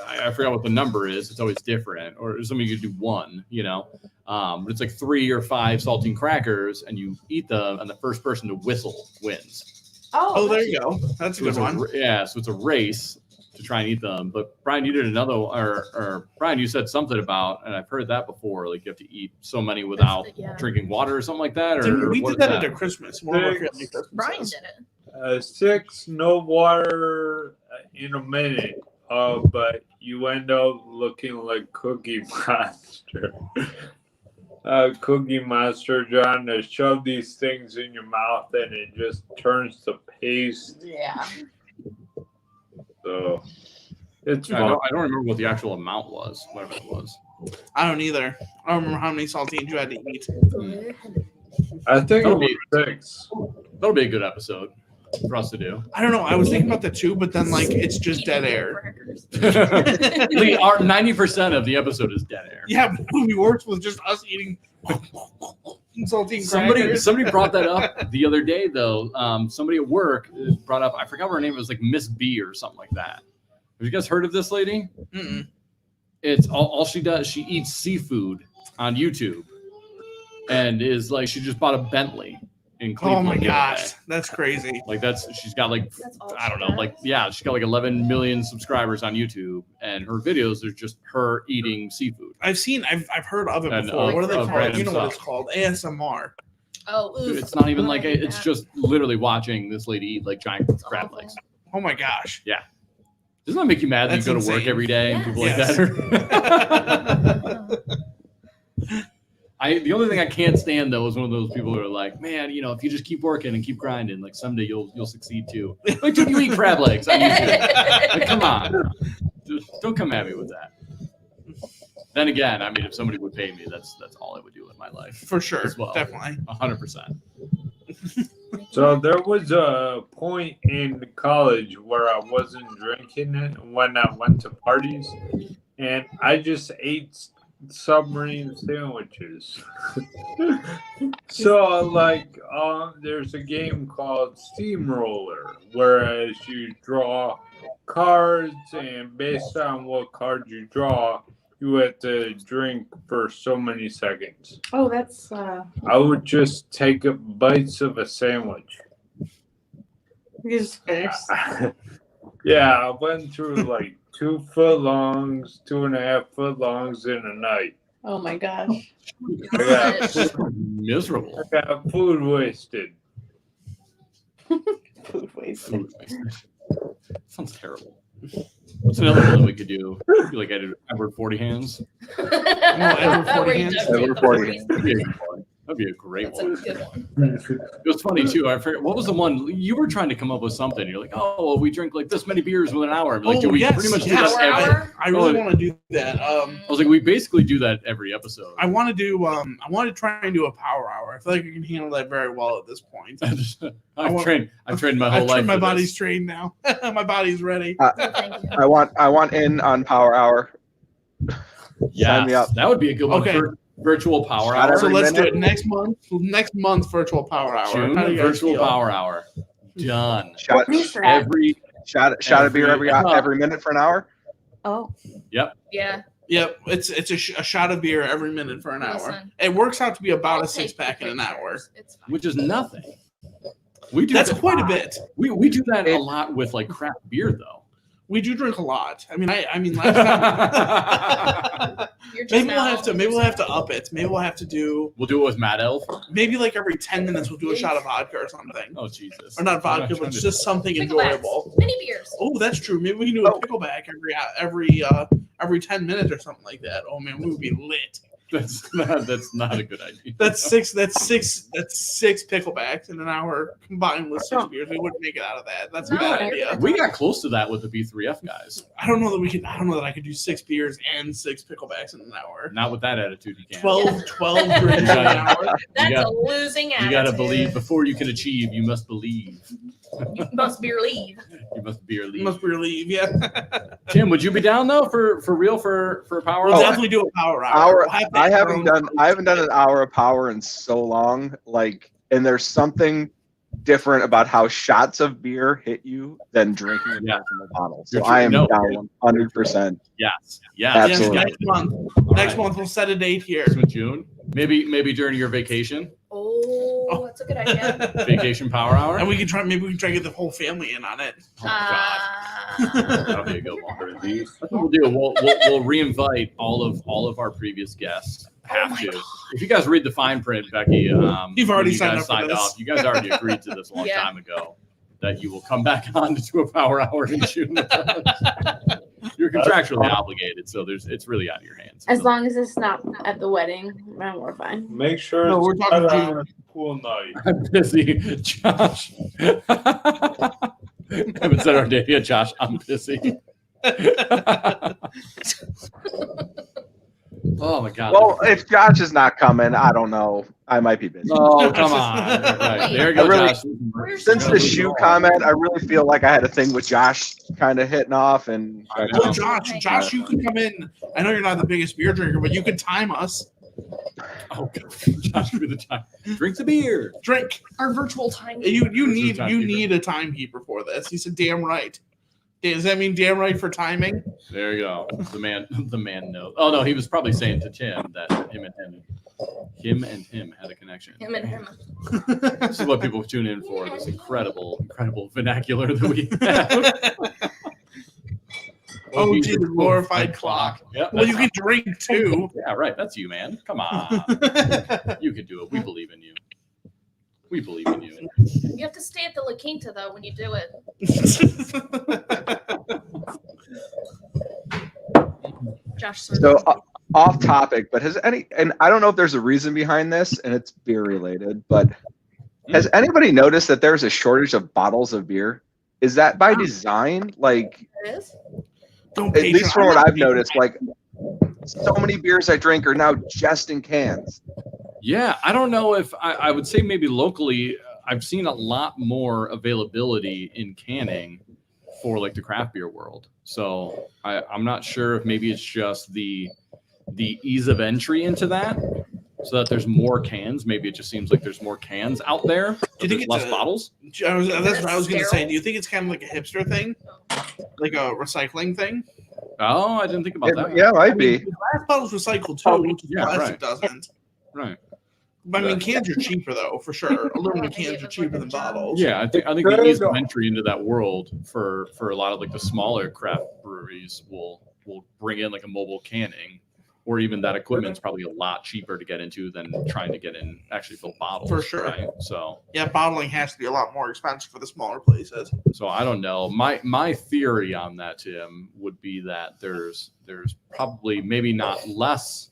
I forgot what the number is. It's always different. Or somebody you could do 1, you know. But it's like 3 or 5 saltine crackers, and you eat them, and the first person to whistle wins. Oh, there you go. That's a So good it's one. so it's a race to try and eat them. But Brian, you did another, or Brian, you said something about, and I've heard that before. Like you have to eat so many without drinking water or something like that. Or We what did is that at Christmas. One of our family Christmases. Brian did it. 6, no water in a minute. But you end up looking like Cookie Monster. Cookie Monster trying to shove these things in your mouth, and it just turns to paste. Yeah. So it's I fun. don't remember what the actual amount was, whatever it was. I don't either. I don't remember how many saltines you had to eat. I think it That'll was be- 6. That'll be a good episode for us to do. I don't know. I was thinking about the 2, but then like it's just dead air. 90% of the episode is dead air. Yeah, but we worked with just us eating saltine crackers. Somebody brought that up the other day though. Somebody at work brought up, I forgot what her name was, like Miss B or something like that. Have you guys heard of this lady? Mm-mm. It's all she does. She eats seafood on YouTube, and is like she just bought a Bentley in Oh Cleveland. my the other gosh, day. that's crazy. Like she's got like That's all I don't she know, like does? she's got like 11 million subscribers on YouTube, and her videos are just her eating seafood. I've heard of it And, before. What are they of called? random You know what it's stuff. called? ASMR. Oh, Dude, oof. it's not even like Oh, it's yeah. just literally watching this lady eat like giant It's crab awful. legs. Oh my gosh. Doesn't that make you mad that That's you go to work insane. every day and Yes. people like Yes. that? The only thing I can't stand though is one of those people who are like, man, if you just keep working and keep grinding, like someday you'll succeed too. Like, dude, you eat crab legs on YouTube. Like, come on, don't come at me with that. Then again, I mean, if somebody would pay me, that's all I would do in my life. For sure. As well. Definitely. 100%. So there was a point in college where I wasn't drinking it when I went to parties, and I just ate submarine sandwiches. So there's a game called Steamroller, whereas you draw cards, and based on what card you draw, you have to drink for so many seconds. Oh, that's I would just take bites of a sandwich. you just finished. Yeah, I went through like 2 foot longs, 2.5 foot longs in a night. Oh my gosh. I Miserable. got food wasted. Food waste. Food wasted. Sounds terrible. What's another one that we could do? I feel like I did Edward 40 Hands. Edward 40 Where you hands? just Edward get the 40 freeze. That'd be a good one. That'd be a great That's a one. good one. It was funny too. I forget what was the one you were trying to come up with something. You're like, oh, well, we drink like this many beers within an hour. I'm like, Oh, do we yes, pretty much do yes. that every? Hour? I really Oh, want to do that. I was like, we basically do that every episode. I want to do. I want to try and do a power hour. I feel like I can handle that very well at this point. I've trained my whole I've life. my for body's this. trained now. My body's ready. Thank you. I want in on Power Hour. Sign me Yes, up. that would be a good one. Okay. Virtual power Shot hour. So every let's do minute? it next month. Next month, virtual power hour. June How do you guys virtual feel? power hour. Done. Shot, Who's that? Every shot of beer every minute for an hour. Oh, yep. Yeah. Yep, it's a shot of beer every minute for an hour. Listen. It works out to be about I'll a 6-pack take in the an hour. pictures. It's fine. Which is nothing. We do That's that- quite a bit. We do that a lot with like craft beer though. We do drink a lot. I mean, last time. You're just maybe now- we'll have to up it. Maybe we'll have to do We'll do it with Mad Elf. maybe like every 10 minutes we'll do a shot of vodka or something. Oh Jesus. Or not I'm vodka, but trying it's to- just something Picklebacks. enjoyable. Mini beers. Oh, that's true. Maybe we can do a pickleback every 10 minutes or something like that. Oh man, we would be lit. That's not a good idea. That's six picklebacks in an hour combined with 6 beers. We wouldn't make it out of that. That's a bad No. idea. We got close to that with the B3F guys. I don't know that I could do 6 beers and 6 picklebacks in an hour. Not with that attitude, you can't. 12 drinks in an hour. That's got- a losing attitude. You gotta believe. Before you can achieve, you must believe. You must believe. You must believe. You must relieve, yeah. Tim, would you be down though for real for power? We'll hour? definitely do a power hour. We'll have I that haven't done an hour of power in so long. Like, and there's something different about how shots of beer hit you than drinking Yeah. from a bottle. So You're I am true. No. down 100%. Yes. Yes, Absolutely. next month we'll set a date here. In June. Maybe during your vacation. Oh, that's a good idea. Vacation power hour. And we can try to get the whole family in on it. Oh God. That'll be a good one. These- That's what we'll do. We'll reinvite all of our previous guests. Have to. If you guys read the fine print, Becky, You've already when you signed guys up for this. You guys already agreed to this a long Yeah. time ago that you will come back on to do a power hour in June. You're contractually obligated, so it's really out of your hands. as long as it's not at the wedding, we're fine. Make sure No, we're it's talking not June. on pool night. I'm busy, Josh. Haven't said our day yet, Josh. I'm busy. Oh my God. Well, if Josh is not coming, I don't know. I might be busy. Oh, come on. Right. There you go, I really- Josh. Where's Since the- the shoe comment, I really feel like I had a thing with Josh kind of hitting off, and I know. Oh, Josh, you can come in. I know you're not the biggest beer drinker, but you can time us. Oh, God. Josh, give me the time. Drink the beer. Drink. Our virtual time. You This is need timekeeper. a timekeeper for this. He said, "Damn right." Does that mean damn right for timing? There you go. The man knows. Oh no, he was probably saying to Tim that him and him had a connection. Him and him. This is what people tune in for. This incredible vernacular that we have. Oh, gee, the glorified clock. Yep, Well, you that's- can drink too. Yeah, right. That's you, man. Come on. You can do it. We believe in you. We believe in you. You have to stay at the La Quinta though when you do it. Josh. so off topic. But and I don't know if there's a reason behind this, and it's beer related. But has anybody noticed that there's a shortage of bottles of beer? Is that by design? Like, It is. Don't at least from what I've patronize noticed, like so many beers I drink are now just in cans. Yeah, I don't know if I would say maybe locally, I've seen a lot more availability in canning for like the craft beer world. So I'm not sure if maybe it's just the ease of entry into that, so that there's more cans. Maybe it just seems like there's more cans out there. Do you think There's less it's bottles? That's what I was going to say. Sterile? Do you think it's kind of like a hipster thing, like a recycling thing? Oh, I didn't think about that. Yeah, might I mean, be. glass bottles recycle too. Oh, which is yeah, plastic right. doesn't. Right. But I mean, cans are cheaper though, for sure. Aluminum cans are cheaper than bottles. Yeah, I think the ease of entry into that world for a lot of like the smaller craft breweries will bring in like a mobile canning, or even that equipment's probably a lot cheaper to get into than trying to get in actually full bottles. For sure. Right? So Yeah, bottling has to be a lot more expensive for the smaller places. I don't know. My theory on that, Tim, would be that there's probably maybe not less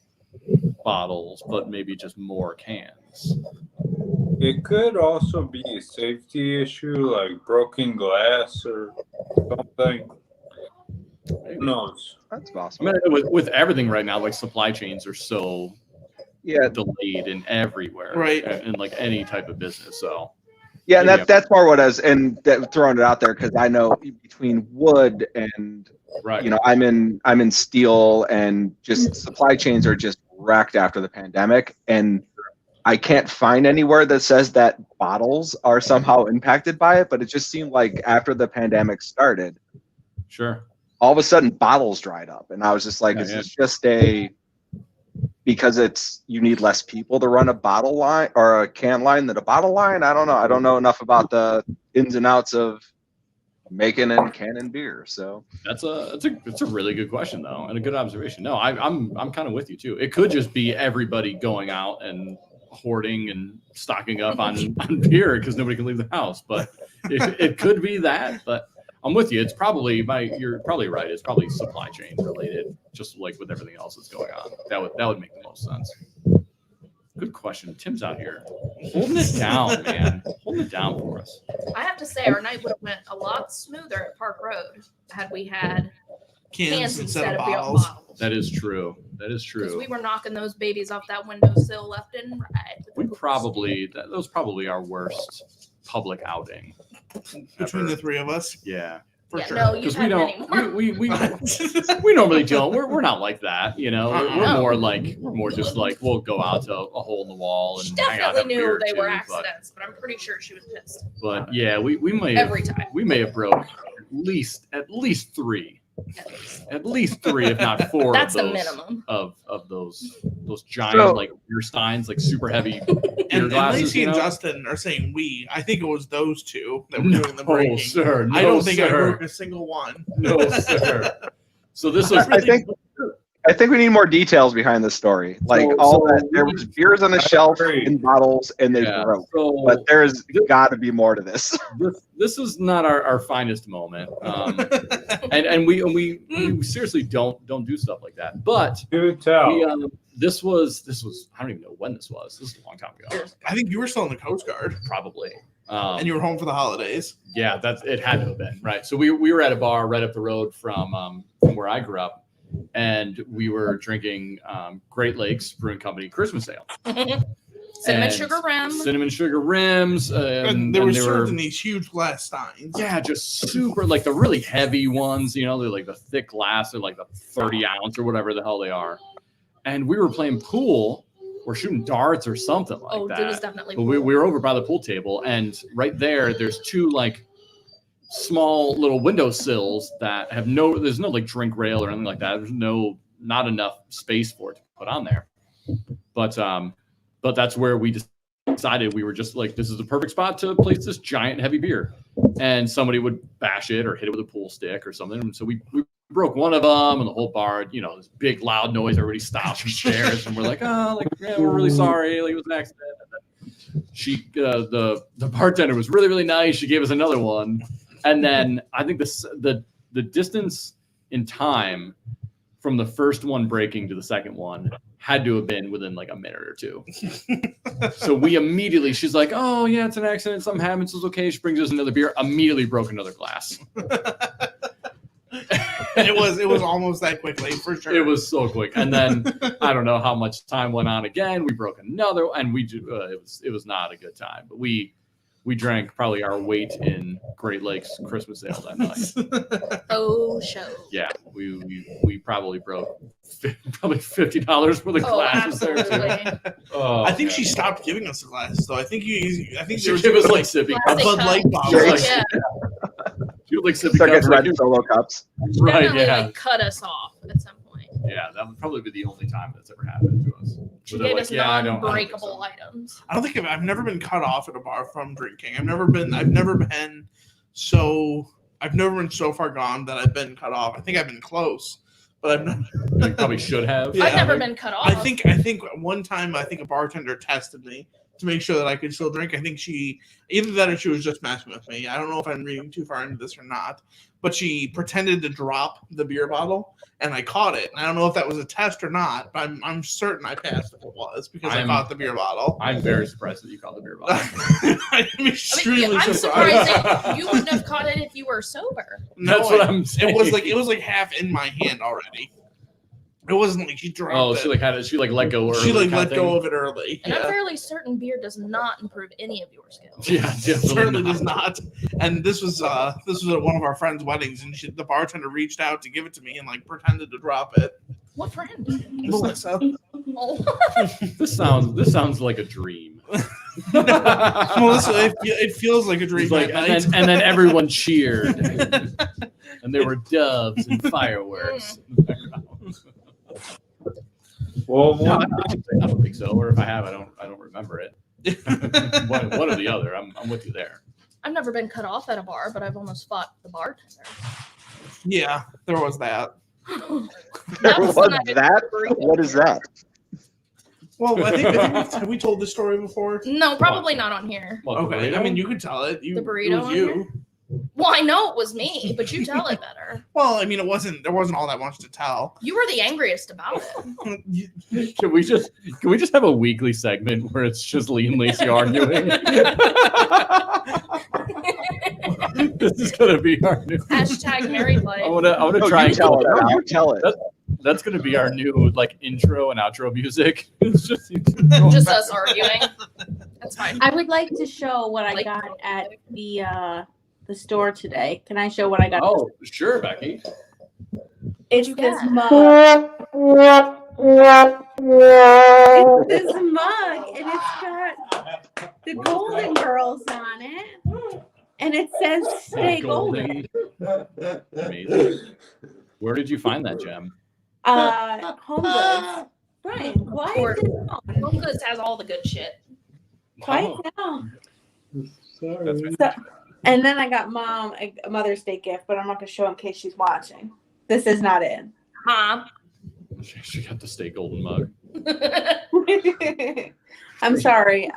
bottles, but maybe just more cans. It could also be a safety issue, like broken glass or something. Who knows? That's I possible. mean, with everything right now, like supply chains are so Yeah, delayed in everywhere, Right. in like any type of business. So yeah, and Yeah. that's more what I was and throwing it out there because I know between wood and right, I'm in steel and just supply chains are just wrecked after the pandemic, and I can't find anywhere that says that bottles are somehow impacted by it, but it just seemed like after the pandemic started, Sure. all of a sudden bottles dried up, and I was just like, is this just because you need less people to run a bottle line or a can line than a bottle line? I don't know. I don't know enough about the ins and outs of making and canning beer. So That's a really good question though, and a good observation. No, I'm kind of with you too. It could just be everybody going out and hoarding and stocking up on beer because nobody can leave the house. But it could be that. But I'm with you. It's probably you're probably right. It's probably supply chain related, just like with everything else that's going on. That would make the most sense. Good question. Tim's out here holding it down, man. Holding it down for us. I have to say, our night would have went a lot smoother at Park Road had we had Cans instead of bottles. That is true. That is Because true. we were knocking those babies off that windowsill left and right. Those probably our worst public outing Between the three of us, Yeah. for sure. No, you Because had many more. we normally don't. We're not like that, you know. We're more just like we'll go out to a hole in the wall and She hang out, definitely have a knew beer they or were two, accidents, but I'm pretty sure she was pissed But yeah, we may have, every time. we may have broke at least three, if not four. That's of the those, minimum. of those giant So- like beer steins, like super heavy beer And glasses. Lacey You and know? Justin are saying we. I think it was those two that were No, doing the breaking. sir. No, I don't think I sir. broke a single one. No, sir. So this was I think we need more details behind this story. Like there was beers on the shelf in bottles and they broke. So But there's got to be more to this. this is not our finest moment, and we seriously don't do stuff like that. But Do tell. this was I don't even know when this was. This is a long time ago, I think you were still in the Coast Guard, probably. and you were home for the holidays. Yeah, it had to have been right. So we were at a bar right up the road from where I grew up, and we were drinking Great Lakes Brewing Company Christmas ale. Cinnamon And sugar rims. Cinnamon sugar rims. And they were served in these huge glass steins. Yeah, just super, like the really heavy ones, you know, they're like the thick glass, they're like the 30 ounce or whatever the hell they are. And we were playing pool or shooting darts or something like that. It was definitely. But we were over by the pool table, and right there's two like small little windowsills that have there's no like drink rail or anything like that. There's not enough space for it to put on there. But that's where we decided we were just like, this is the perfect spot to place this giant heavy beer. And somebody would bash it or hit it with a pool stick or something. And so we broke one of them, and the whole bar, you know, this big loud noise, everybody stops and stares, and we're like, we're really sorry, like it was an accident. And then the bartender was really, really nice. She gave us another one. And then I think the distance in time from the first one breaking to the second one had to have been within like a minute or two. So we immediately, she's like, oh yeah, it's an accident. Something happens. It's okay. She brings us another beer. Immediately broke another glass. It was almost that quickly, for sure. It was so quick. And then I don't know how much time went on again. We broke another, and it was not a good time. But we drank probably our weight in Great Lakes Christmas ale that night. Oh, show. Yeah, we probably broke probably $50 for the glasses there too. Absolutely. Oh, I think man. she stopped giving us the glasses, though. I think She there was gave us like sippy a cups. Bud Light bottle. Yeah. She was like sippy Second cups. red Like, solo cups. right, Definitely yeah. like cut us off at some point. Yeah, that would probably be the only time that's ever happened to us. She Where they're gave like, us "Yeah, I don't think non-breakable so." items. I don't think I've never been cut off at a bar from drinking. I've never been so far gone that I've been cut off. I think I've been close, but I've never. You probably should have. Yeah. I've never been cut off. I think one time a bartender tested me to make sure that I could still drink. I think either that or she was just messing with me. I don't know if I'm reading too far into this or not, but she pretended to drop the beer bottle and I caught it. And I don't know if that was a test or not, but I'm certain I passed if it was because I caught the beer bottle. I'm very surprised that you caught the beer bottle. I'm extremely I'm surprised. surprised that you wouldn't have caught it if you were sober. No, That's what I'm saying. It was like half in my hand already. It wasn't like she dropped Oh, it. she like had it. She like let go early. She like kind let of go thing. of it early. And I'm Yeah. fairly certain beer does not improve any of your skills. Yeah, definitely Certainly not. does not. And this was at one of our friends' weddings, and the bartender reached out to give it to me and like pretended to drop it. What friend? Melissa. Oh. This sounds like a dream. Melissa, it feels like a dream. It's like, at night. and then everyone cheered, and there were doves and fireworks. Well, No, I don't think so. Or if I have, I don't remember it. one or the other. I'm with you there. I've never been cut off at a bar, but I've almost fought the bartender. Yeah, there was that. There was was the night that? of the burrito. What is that? Well, I think have we told this story before? No, probably not on here. What, the Okay, burrito? I mean you could tell it. The burrito It was on you. Well, I know it was me, but you tell it better. Well, I mean, there wasn't all that much to tell. You were the angriest about it. Can we just have a weekly segment where it's just Lee and Lacey arguing? This is gonna be our new. Hashtag married life. I wanna No, try you and tell it. No, you tell it. That's gonna be our new like intro and outro music. It's just Just us arguing. That's fine. I would like to show what I Like- got at the store today. Can I show what I got? Oh, sure, Becky. It's you this get? mug. It's this mug, and it's got the Golden Girls on it, and it says "Stay Golden." Amazing. Where did you find that gem? Home Goods. Brian, why Or- is it on? Home Goods has all the good shit. Quiet down. That's right. So, and then I got Mom a Mother's Day gift, but I'm not gonna show in case she's watching. This is not it. Huh? She got the Stay Golden mug. I'm sorry.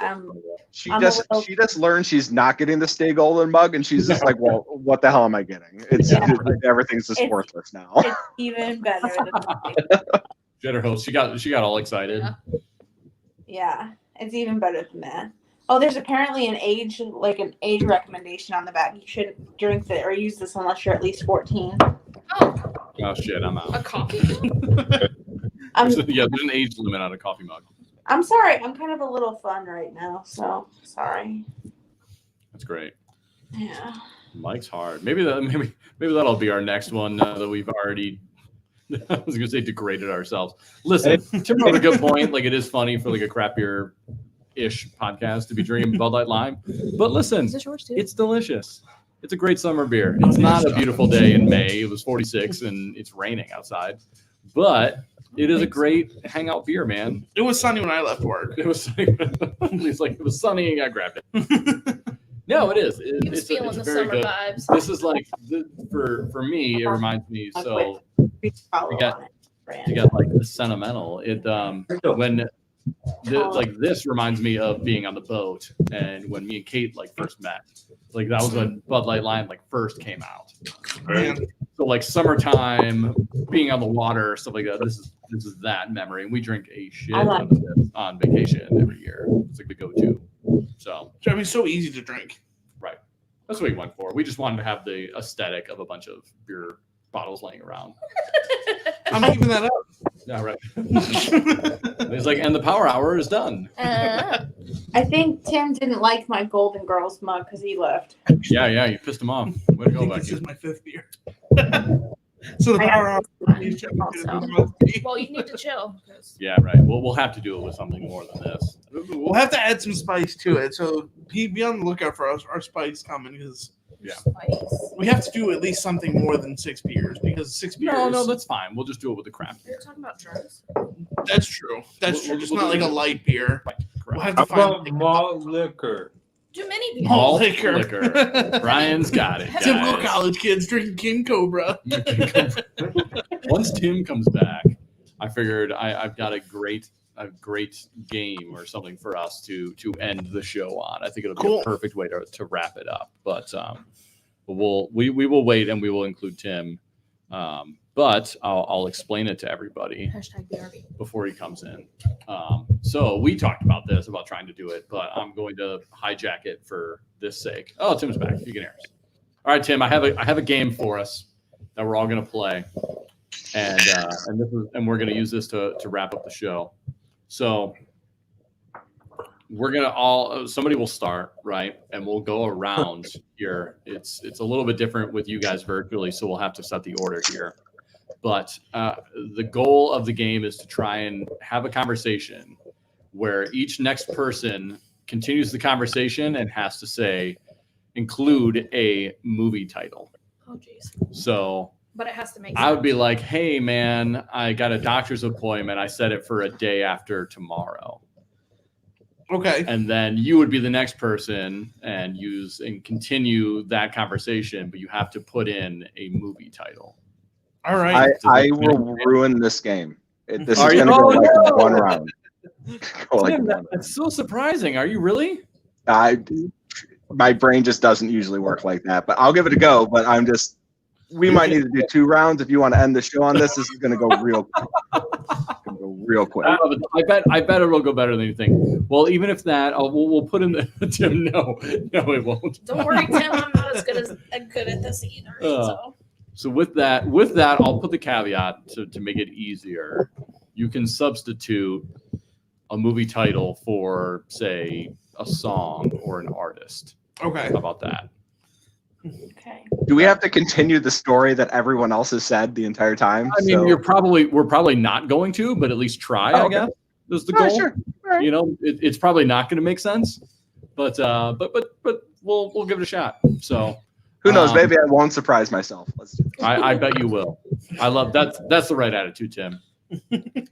She I'm a just little- she just learned she's not getting the Stay Golden mug, and she's just like, well, what the hell am I getting? It's Yeah. everything's just It's- worthless now. It's even better than She had her host. She got all excited. Yeah. yeah, it's even better than that. Oh, there's apparently an age recommendation on the back. You shouldn't drink it or use this unless you're at least 14. Oh, Oh shit, I'm out. a coffee cup? I'm There's an age limit on a coffee mug. I'm sorry. I'm kind of a little fun right now, so sorry. That's great. Yeah. Mike's hard. Maybe that'll be our next one that we've already. I was gonna say degraded ourselves. Listen, Tim brought a good point. Like it is funny for like a crappier-ish podcast to be drinking Bud Light Lime, but listen, Is this yours too? it's delicious. It's a great summer beer. It's not a beautiful day in May. It was 46 and it's raining outside, but it is a great hangout beer, man. It was sunny when I left work. It was it's like it was sunny and I grabbed it. No, it is. He was feeling it's the very summer good. vibes. This is like for me. It reminds me. So Follow You got- on it, Brand. you got like the sentimental. It when like this reminds me of being on the boat and when me and Kate like first met. Like that was when Bud Light Lime like first came out. Man, So like summertime, being on the water, stuff like that. This is that memory. And we drink a shit I like ton of this on vacation every year. It's like the go-to. So I mean, so easy to drink. right. That's what we went for. We just wanted to have the aesthetic of a bunch of beer bottles laying around. I'm keeping that up. Yeah, right. It's like, and the power hour is done. I think Tim didn't like my Golden Girls mug because he left. Yeah, you pissed him off. Way to I go, think this Becky. is my 5th beer. So the I power hour. Also. Well, you need to chill. 'cause- Yeah, right. We'll have to do it with something more than this. We'll have to add some spice to it. So be on the lookout for our spice coming because Spice. we have to do at least something more than 6 beers because 6 beers. No, that's fine. We'll just do it with the crap You're beer. talking about drugs. That's true. That's true. It's not like a light beer. We'll have How to find about malt liquor? Too many people. Malt liquor. liquor. Brian's got it. Typical guys. college kids drinking King Cobra. Once Tim comes back, I figured I've got a great game or something for us to end the show on. I think it'll be Cool. a perfect way to wrap it up. But we will wait and we will include Tim. But I'll explain it to everybody Hashtag BRB. before he comes in. So we talked about this, about trying to do it, but I'm going to hijack it for this sake. Oh, Tim's back. You can hear us. All right, Tim, I have a game for us that we're all going to play. And we're going to use this to wrap up the show. So we're going to somebody will start, right? And we'll go around here. It's a little bit different with you guys virtually, so we'll have to set the order here. But the goal of the game is to try and have a conversation where each next person continues the conversation and has to include a movie title. Oh, jeez. So But it has to make I would sense. be like, hey, man, I got a doctor's appointment. I set it for a day after tomorrow. Okay. And then you would be the next person and continue that conversation, but you have to put in a movie title. All right. I will ruin this game. This Are is you? going to go Oh, like no! one round. Go like Tim, one round. that's so surprising. Are you really? My brain just doesn't usually work like that, but I'll give it a go. But we might need to do 2 rounds if you want to end the show on this. This is going to go real quick. Real quick. I bet it will go better than you think. Well, even if that, we'll put in the Tim. No, it won't. Don't worry, Tim. I'm not as good at this either. So with that, I'll put the caveat to make it easier. You can substitute a movie title for, say, a song or an artist. Okay. How about that? Okay. Do we have to continue the story that everyone else has said the entire time? I mean, we're probably not going to, but at least try. I guess is the goal. Sure. Right. You know, it's probably not going to make sense, but we'll give it a shot. So Who knows? Maybe I won't surprise myself. Let's do this. I bet you will. I love that's the right attitude, Tim.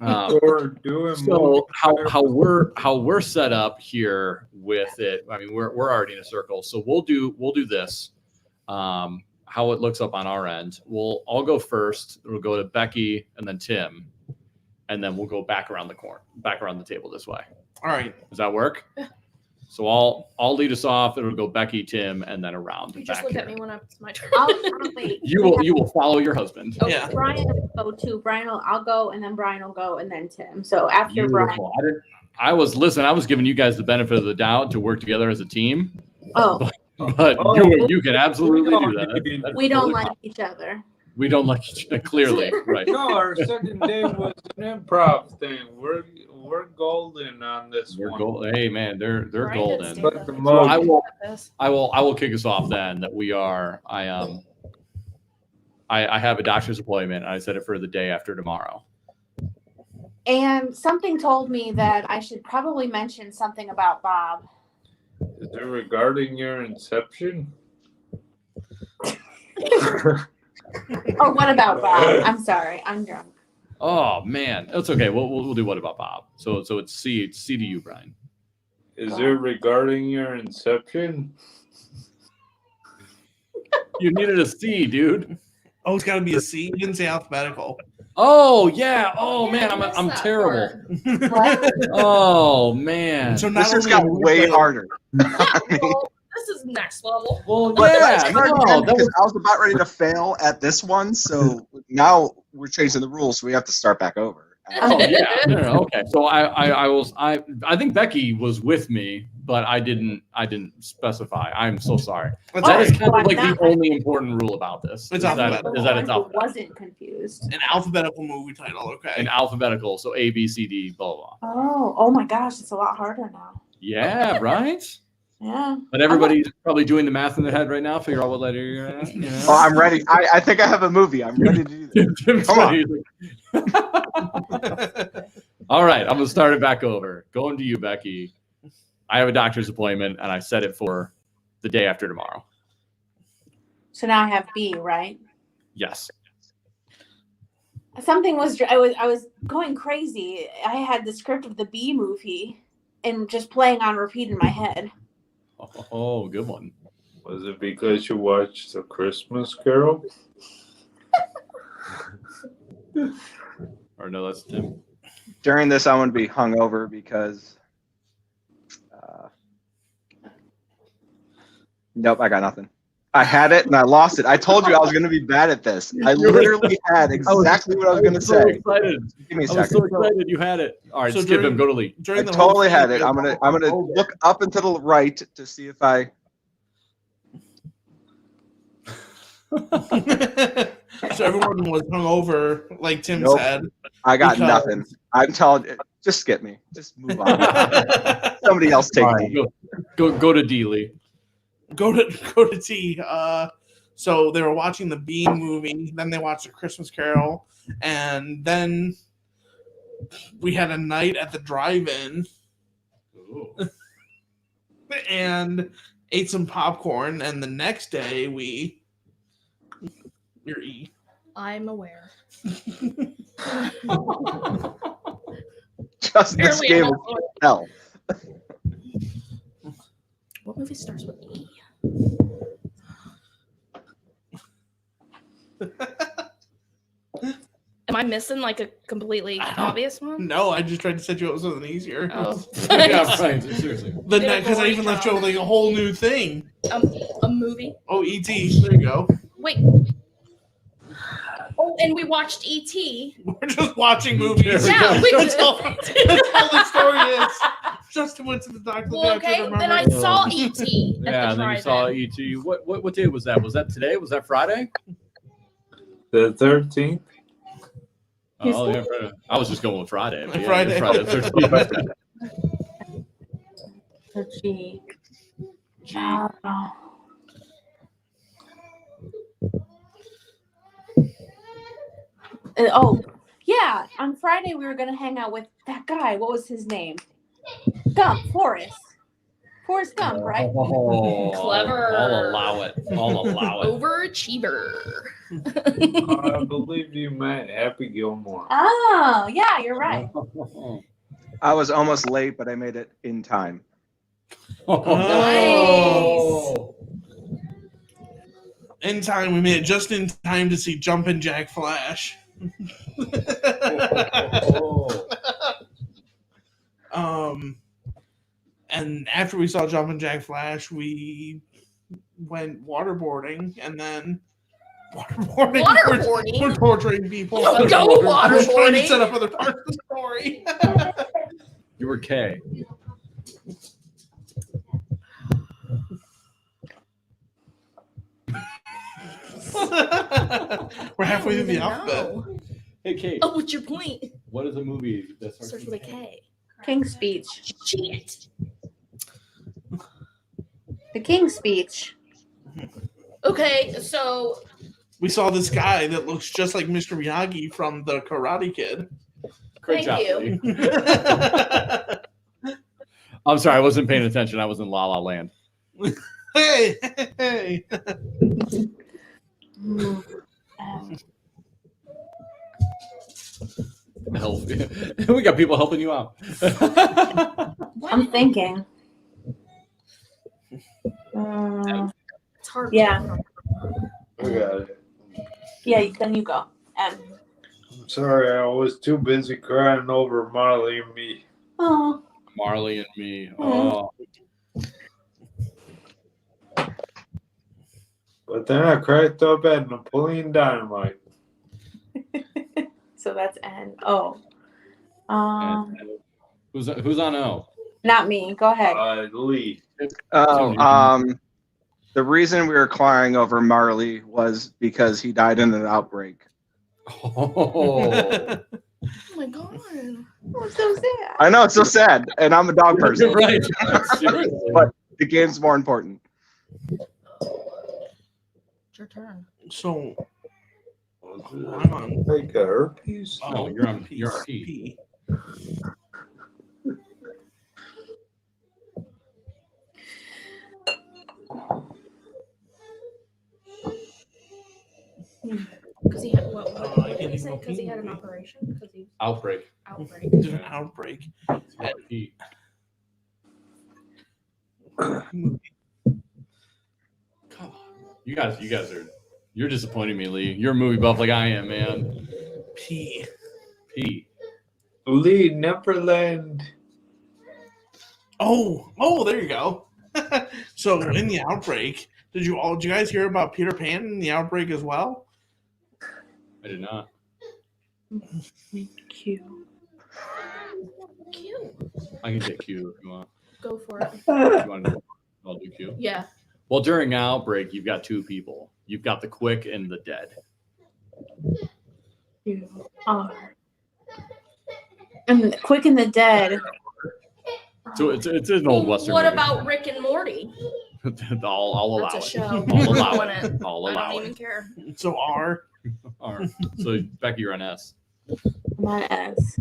Or doing So how we're set up here with it. I mean, we're already in a circle, so we'll do this. How it looks up on our end. I'll go first. We'll go to Becky and then Tim, and then we'll go back around the table this way. All right. Does that work? So I'll lead us off. It'll go Becky, Tim, and then around. You just back look at here. me when it's my turn. I'll wait. You will follow your husband. Okay. Yeah. Brian will go too. I'll go, and then Brian will go, and then Tim. So after Brian. Beautiful. I was giving you guys the benefit of the doubt to work together as a team, Oh, but you can absolutely do that. That's we don't totally like fine. each other. We don't like each other, clearly, right? No, our second day was an improv thing. We're golden on this They're one. golden. Hey man, they're Brian did golden. stand But up the and most- I will kick us off then. That we are. I have a doctor's appointment. And I set it for the day after tomorrow. And something told me that I should probably mention something about Bob. Is it regarding your inception? Oh, what about Bob? I'm sorry, I'm drunk. Oh man, that's okay. We'll do what about Bob? So it's C to you, Brian. Is it regarding your inception? You needed a C, dude. Oh, it's got to be a C. You didn't say alphabetical. Oh yeah. Oh Yeah, man, I missed I'm that terrible. What? Oh man. So not This has only got are we way playing- harder. Well, this is next level. Well, But yeah. let's start No, again that because was, I was about ready to fail at this one, so now we're changing the rules, so we have to start back over. oh yeah. No, okay. So I think Becky was with me, but I didn't specify. I'm so sorry. That's That all is right. kind of like Not- the only important rule about this. It's is that alphabetical. it's I alphabetical. wasn't confused. An alphabetical movie title. Okay. And alphabetical. So A, B, C, D, blah, blah, blah. Oh my gosh, it's a lot harder now. Yeah, right? Yeah. But everybody's probably doing the math in their head right now, figure out what letter you're at. You know? Oh, I'm ready. I think I have a movie. I'm ready to do this. Tim's Come on. ready. All right, I'm gonna start it back over. Going to you, Becky. I have a doctor's appointment and I set it for the day after tomorrow. So now I have B, right? Yes. Something was I was going crazy. I had the script of the B movie and just playing on repeat in my head. Oh, good one. Was it because you watched The Christmas Carol? Or no, that's Tim. During this, I want to be hungover because. Nope, I got nothing. I had it and I lost it. I told you I was going to be bad at this. I literally had exactly what I was going to so say. excited. Give me a I was second. so excited you had it. All right, So skip during- him. Go to Lee. I During the whole totally had thing, it. I'm gonna look up and to the right to see if I. So everyone was hungover, like Tim Nope. said. I got Because- nothing. I'm telling you, just skip me. Just move on. Somebody else take All right, me. go to D, Lee. Go to T. So they were watching the Bean movie, then they watched A Christmas Carol, and then we had a night at the drive-in and ate some popcorn, and the next day you're E. I'm aware. Just this Apparently game I'm is also- hell. What movie starts with E? Am I missing like a completely I don't- obvious one? No, I just tried to set you up with something easier. Oh, Yeah, right. Seriously. Because I even left you with like a whole new thing. a movie. Oh, E.T. There you go. Wait. Oh, and we watched E.T. We're just watching movies. Yeah, we that's, all, that's all the story is. Justin went to the doctor. Well, okay, then I saw E.T. at Yeah, the and then you drive-in. saw E.T. What day was that? Was that today? Was that Friday? The 13th. Oh, yeah, Friday. I was just going with Friday. But yeah, Friday. Friday the 13th. So G. G. Oh, yeah. On Friday, we were going to hang out with that guy. What was his name? Gump, Forrest. Forrest Gump, right? Oh, Clever. I'll allow it. I'll allow it. Overachiever. I believe you meant Happy Gilmore. Oh, yeah, you're right. I was almost late, but I made it in time. Oh. In time, we made it just in time to see Jumpin' Jack Flash. And after we saw Jumpin' Jack Flash, we went waterboarding, and then waterboarding. Waterboarding? We're torturing people. Don't go I'm trying to waterboarding. set up other parts of the story. You were K. We're halfway through the alphabet. No. Hey, Kate. Oh, what's your point? What is a movie that Starts with a K. King's Speech. Shit. The King's Speech. Okay, so We saw this guy that looks just like Mr. Miyagi from The Karate Kid. Great Thank job, you. Lee. I'm sorry, I wasn't paying attention. I was in La La Land. Hey, hey. Help. We got people helping you out. I'm thinking. it's hard. Yeah. I got it. Yeah, then you go. And I'm sorry, I was too busy crying over Marley and me. oh, Marley and me. Oh, But then I cracked up at Napoleon Dynamite. so that's N. O. who's on O? Not me. Go ahead. Lee. Oh, the reason we were crying over Marley was because he died in an outbreak. Oh, Oh my god. I'm so sad. I know, it's so sad, and I'm a dog person. you're right. Seriously. But the game's more important. It's your turn. So, I'm on like a herpes. No, you're on P. P. Because he had what? I What can't did he say? even Because he had an repeat. operation. Because he Outbreak. outbreak. There's an outbreak. P. You guys you're disappointing me, Lee. You're a movie buff like I am, man. P. P. Lee Neverland. Oh, there you go. So in the outbreak, did you guys hear about Peter Pan in the outbreak as well? I did not. Q. Cute. I can get Q if you want. Go for it. You want to I'll do Q. Yeah. Well, during outbreak, you've got two people. You've got the quick and the dead. Q. R. And Quick and the Dead. So it's an old Western What movie. about Rick and Morty? I'll allow That's a it. show. I'll allow Doing it. it. I'll I allow don't it. even care. So R. All right. So Becky, you're on S. I'm on S.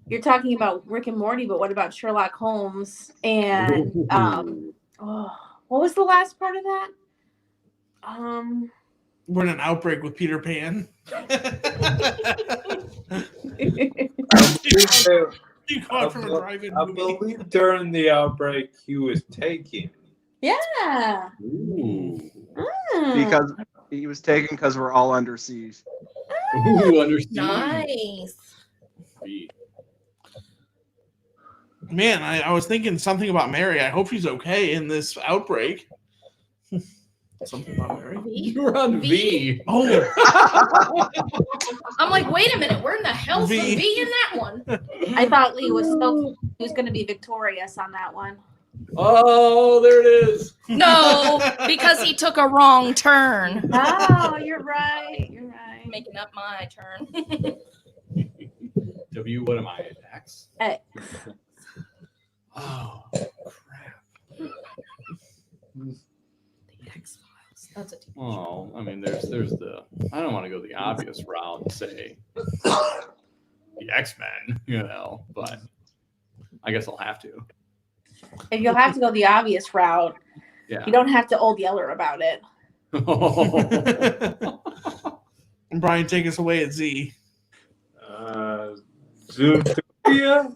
You're talking about Rick and Morty, but what about Sherlock Holmes? And what was the last part of that? We're in an outbreak with Peter Pan. You caught from a drive-in I movie. believe during the outbreak he was taken. Yeah. Ooh. Because he was taken because we're all under siege. Ooh, understood. Nice. Man, I was thinking something about Mary. I hope she's okay in this outbreak. Something about Mary. You're on V. Oh, I'm like, wait a minute, where in the hell's the V. V in that one? I thought Lee was going to be victorious on that one. Oh, there it is. No, because he took a wrong turn. Oh, you're right. You're right. Making up my turn. W, what am I? X? X. Oh, crap. The X-Files. That's a TV show. Oh, I mean, there's the. I don't want to go the obvious route and say the X-Men, but I guess I'll have to. If you'll have to go the obvious route, Yeah. you don't have to old yeller about it. and Brian, take us away at Z. Zootopia?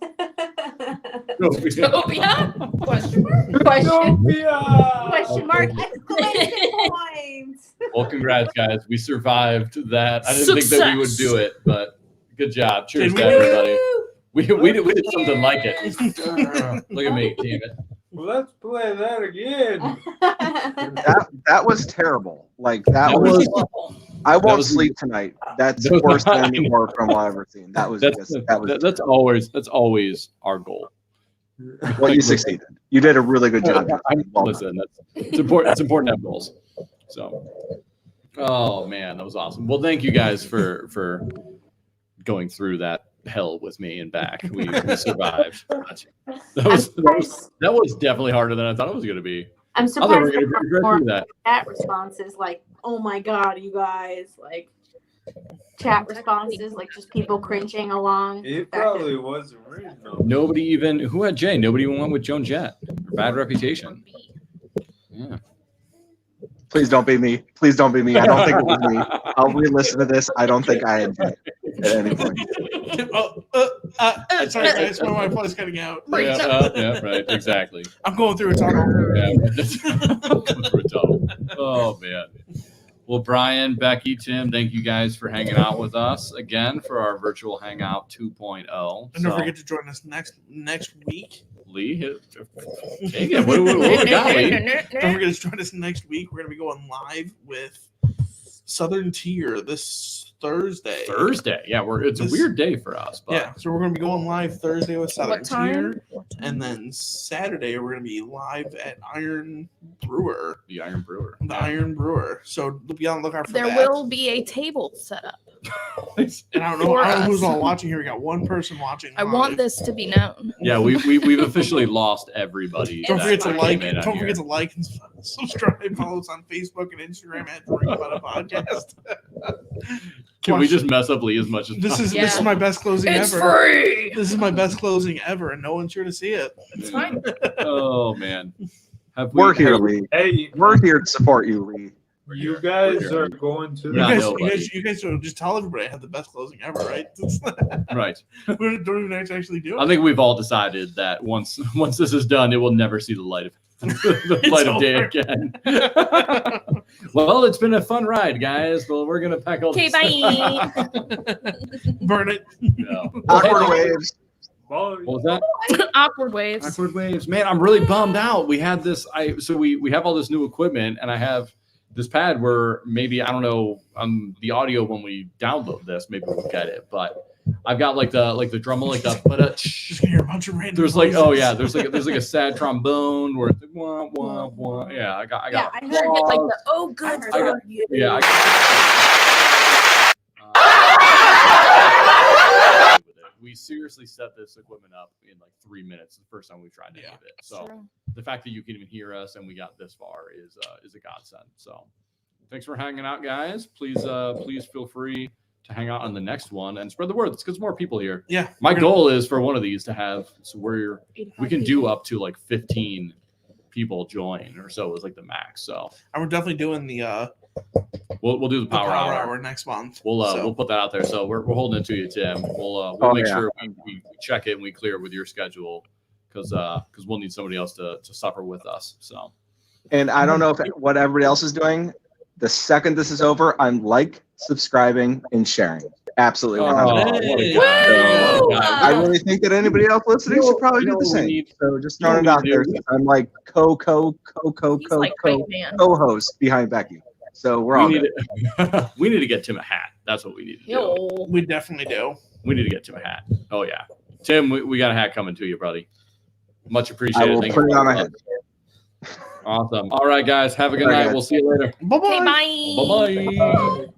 Utopia? Question mark? Question Zootopia! mark. Exclamation points. Well, congrats, guys. We survived that. I didn't think that we would do it, but good job. Cheers Did to we? everybody. We did something like it. Look at me, damn it. Let's play that again. That was terrible. Like that was. I won't was- sleep tonight. That's that was- worse than any horror film I've ever seen. That was That's always our goal. well, you succeeded. You did a really good job. Well Listen, it's important. It's important to have goals. So, oh man, that was awesome. Well, thank you guys for going through that hell with me and back. We survived. That was definitely harder than I thought it was going to be. I'm I thought we were surprised going to there get weren't through more that. chat responses like, oh my God, you guys. Like, chat responses, like just people cringing along. It back probably wasn't original. Nobody even who had Jay. Nobody even went with Joan Jett. Bad reputation. Yeah. Please don't be me. Please don't be me. I don't think it was me. I'll re-listen to this. I don't think I had Jay at any point. Sorry, guys. My wife was cutting out. Yeah, right. Exactly. I'm going through a tunnel. Yeah, going through a tunnel. Oh man. Well, Brian, Becky, Tim, thank you guys for hanging out with us again for our virtual hangout 2.0. And don't forget to join us next week. Lee, take it. What we got, Lee? Don't forget to join us next week. We're going to be going live with Southern Tier this Thursday. Yeah, it's a weird day for us. But Yeah, so we're going to be going live Thursday with Southern What time? Tier. And then Saturday, we're going to be live at Iron Brewer. the Iron Brewer. The Iron Brewer. So be on the lookout for There that. will be a table set up. And I don't know for who's us. all watching here. We got one person watching. I live. want this to be known. Yeah, we've officially lost everybody. Don't that forget to came like. in on Don't here. forget to like and subscribe. Follow us on Facebook and Instagram at Drink About a Podcast. Can we just mess up Lee as much as This is Yeah. my best closing It's ever. free. This is my best closing ever, and no one's here to see it. It's fine. Oh man. We're here, Lee. Hey, We're here to support you, Lee. you guys are going to You Not guys, nobody. you guys don't just tell everybody I have the best closing ever, right? Right. We don't even actually do I it. think we've all decided that once this is done, it will never see the light of the light of day over. again. Well, it's been a fun ride, guys. Well, we're gonna pack all Okay, this bye. Burn it. Yeah. Awkward waves. What was that? Awkward waves. Awkward waves. Man, I'm really bummed out. We had this. We have all this new equipment, and I have this pad where maybe I don't know on the audio when we download this, maybe we'll get it. But I've got like the drum, like the Just gonna hear a bunch of random. there's like noises. there's like a sad trombone where it's like wah wah wah. Yeah, I got Yeah, I heard Get like it. the oh good I for heard you. yeah. we seriously set this equipment up in like 3 minutes. The first time we tried any of it. So True. the fact that you can even hear us and we got this far is a godsend. So thanks for hanging out, guys. Please feel free to hang out on the next one and spread the word. It's because more people here. Yeah. My goal is for one of these to have we 85 can do people. up to like 15 people join or so is like the max. So And we're definitely doing the we'll do the power hour. next month. We'll put that out there. So we're holding it to you, Tim. We'll make sure we check it and we clear it with your schedule because we'll need somebody else to suffer with us. So And I don't know if what everybody else is doing. The second this is over, I'm subscribing, and sharing. Absolutely 100%. what a Hey. guy. Woo! What a guy. I really think that anybody else listening should probably do the same. So just throwing it out there. I'm like He's like hype man. co-host behind Becky. So we're all good. We need to get Tim a hat. That's what we need to do. Yo. We definitely do. We need to get Tim a hat. Oh yeah, Tim, we got a hat coming to you, buddy. Much I appreciated. will Thank put you it on for my the head. love. Awesome. All right, guys. Have a good All right, night. guys. We'll see you later. Bye-bye. Okay, bye. Bye bye.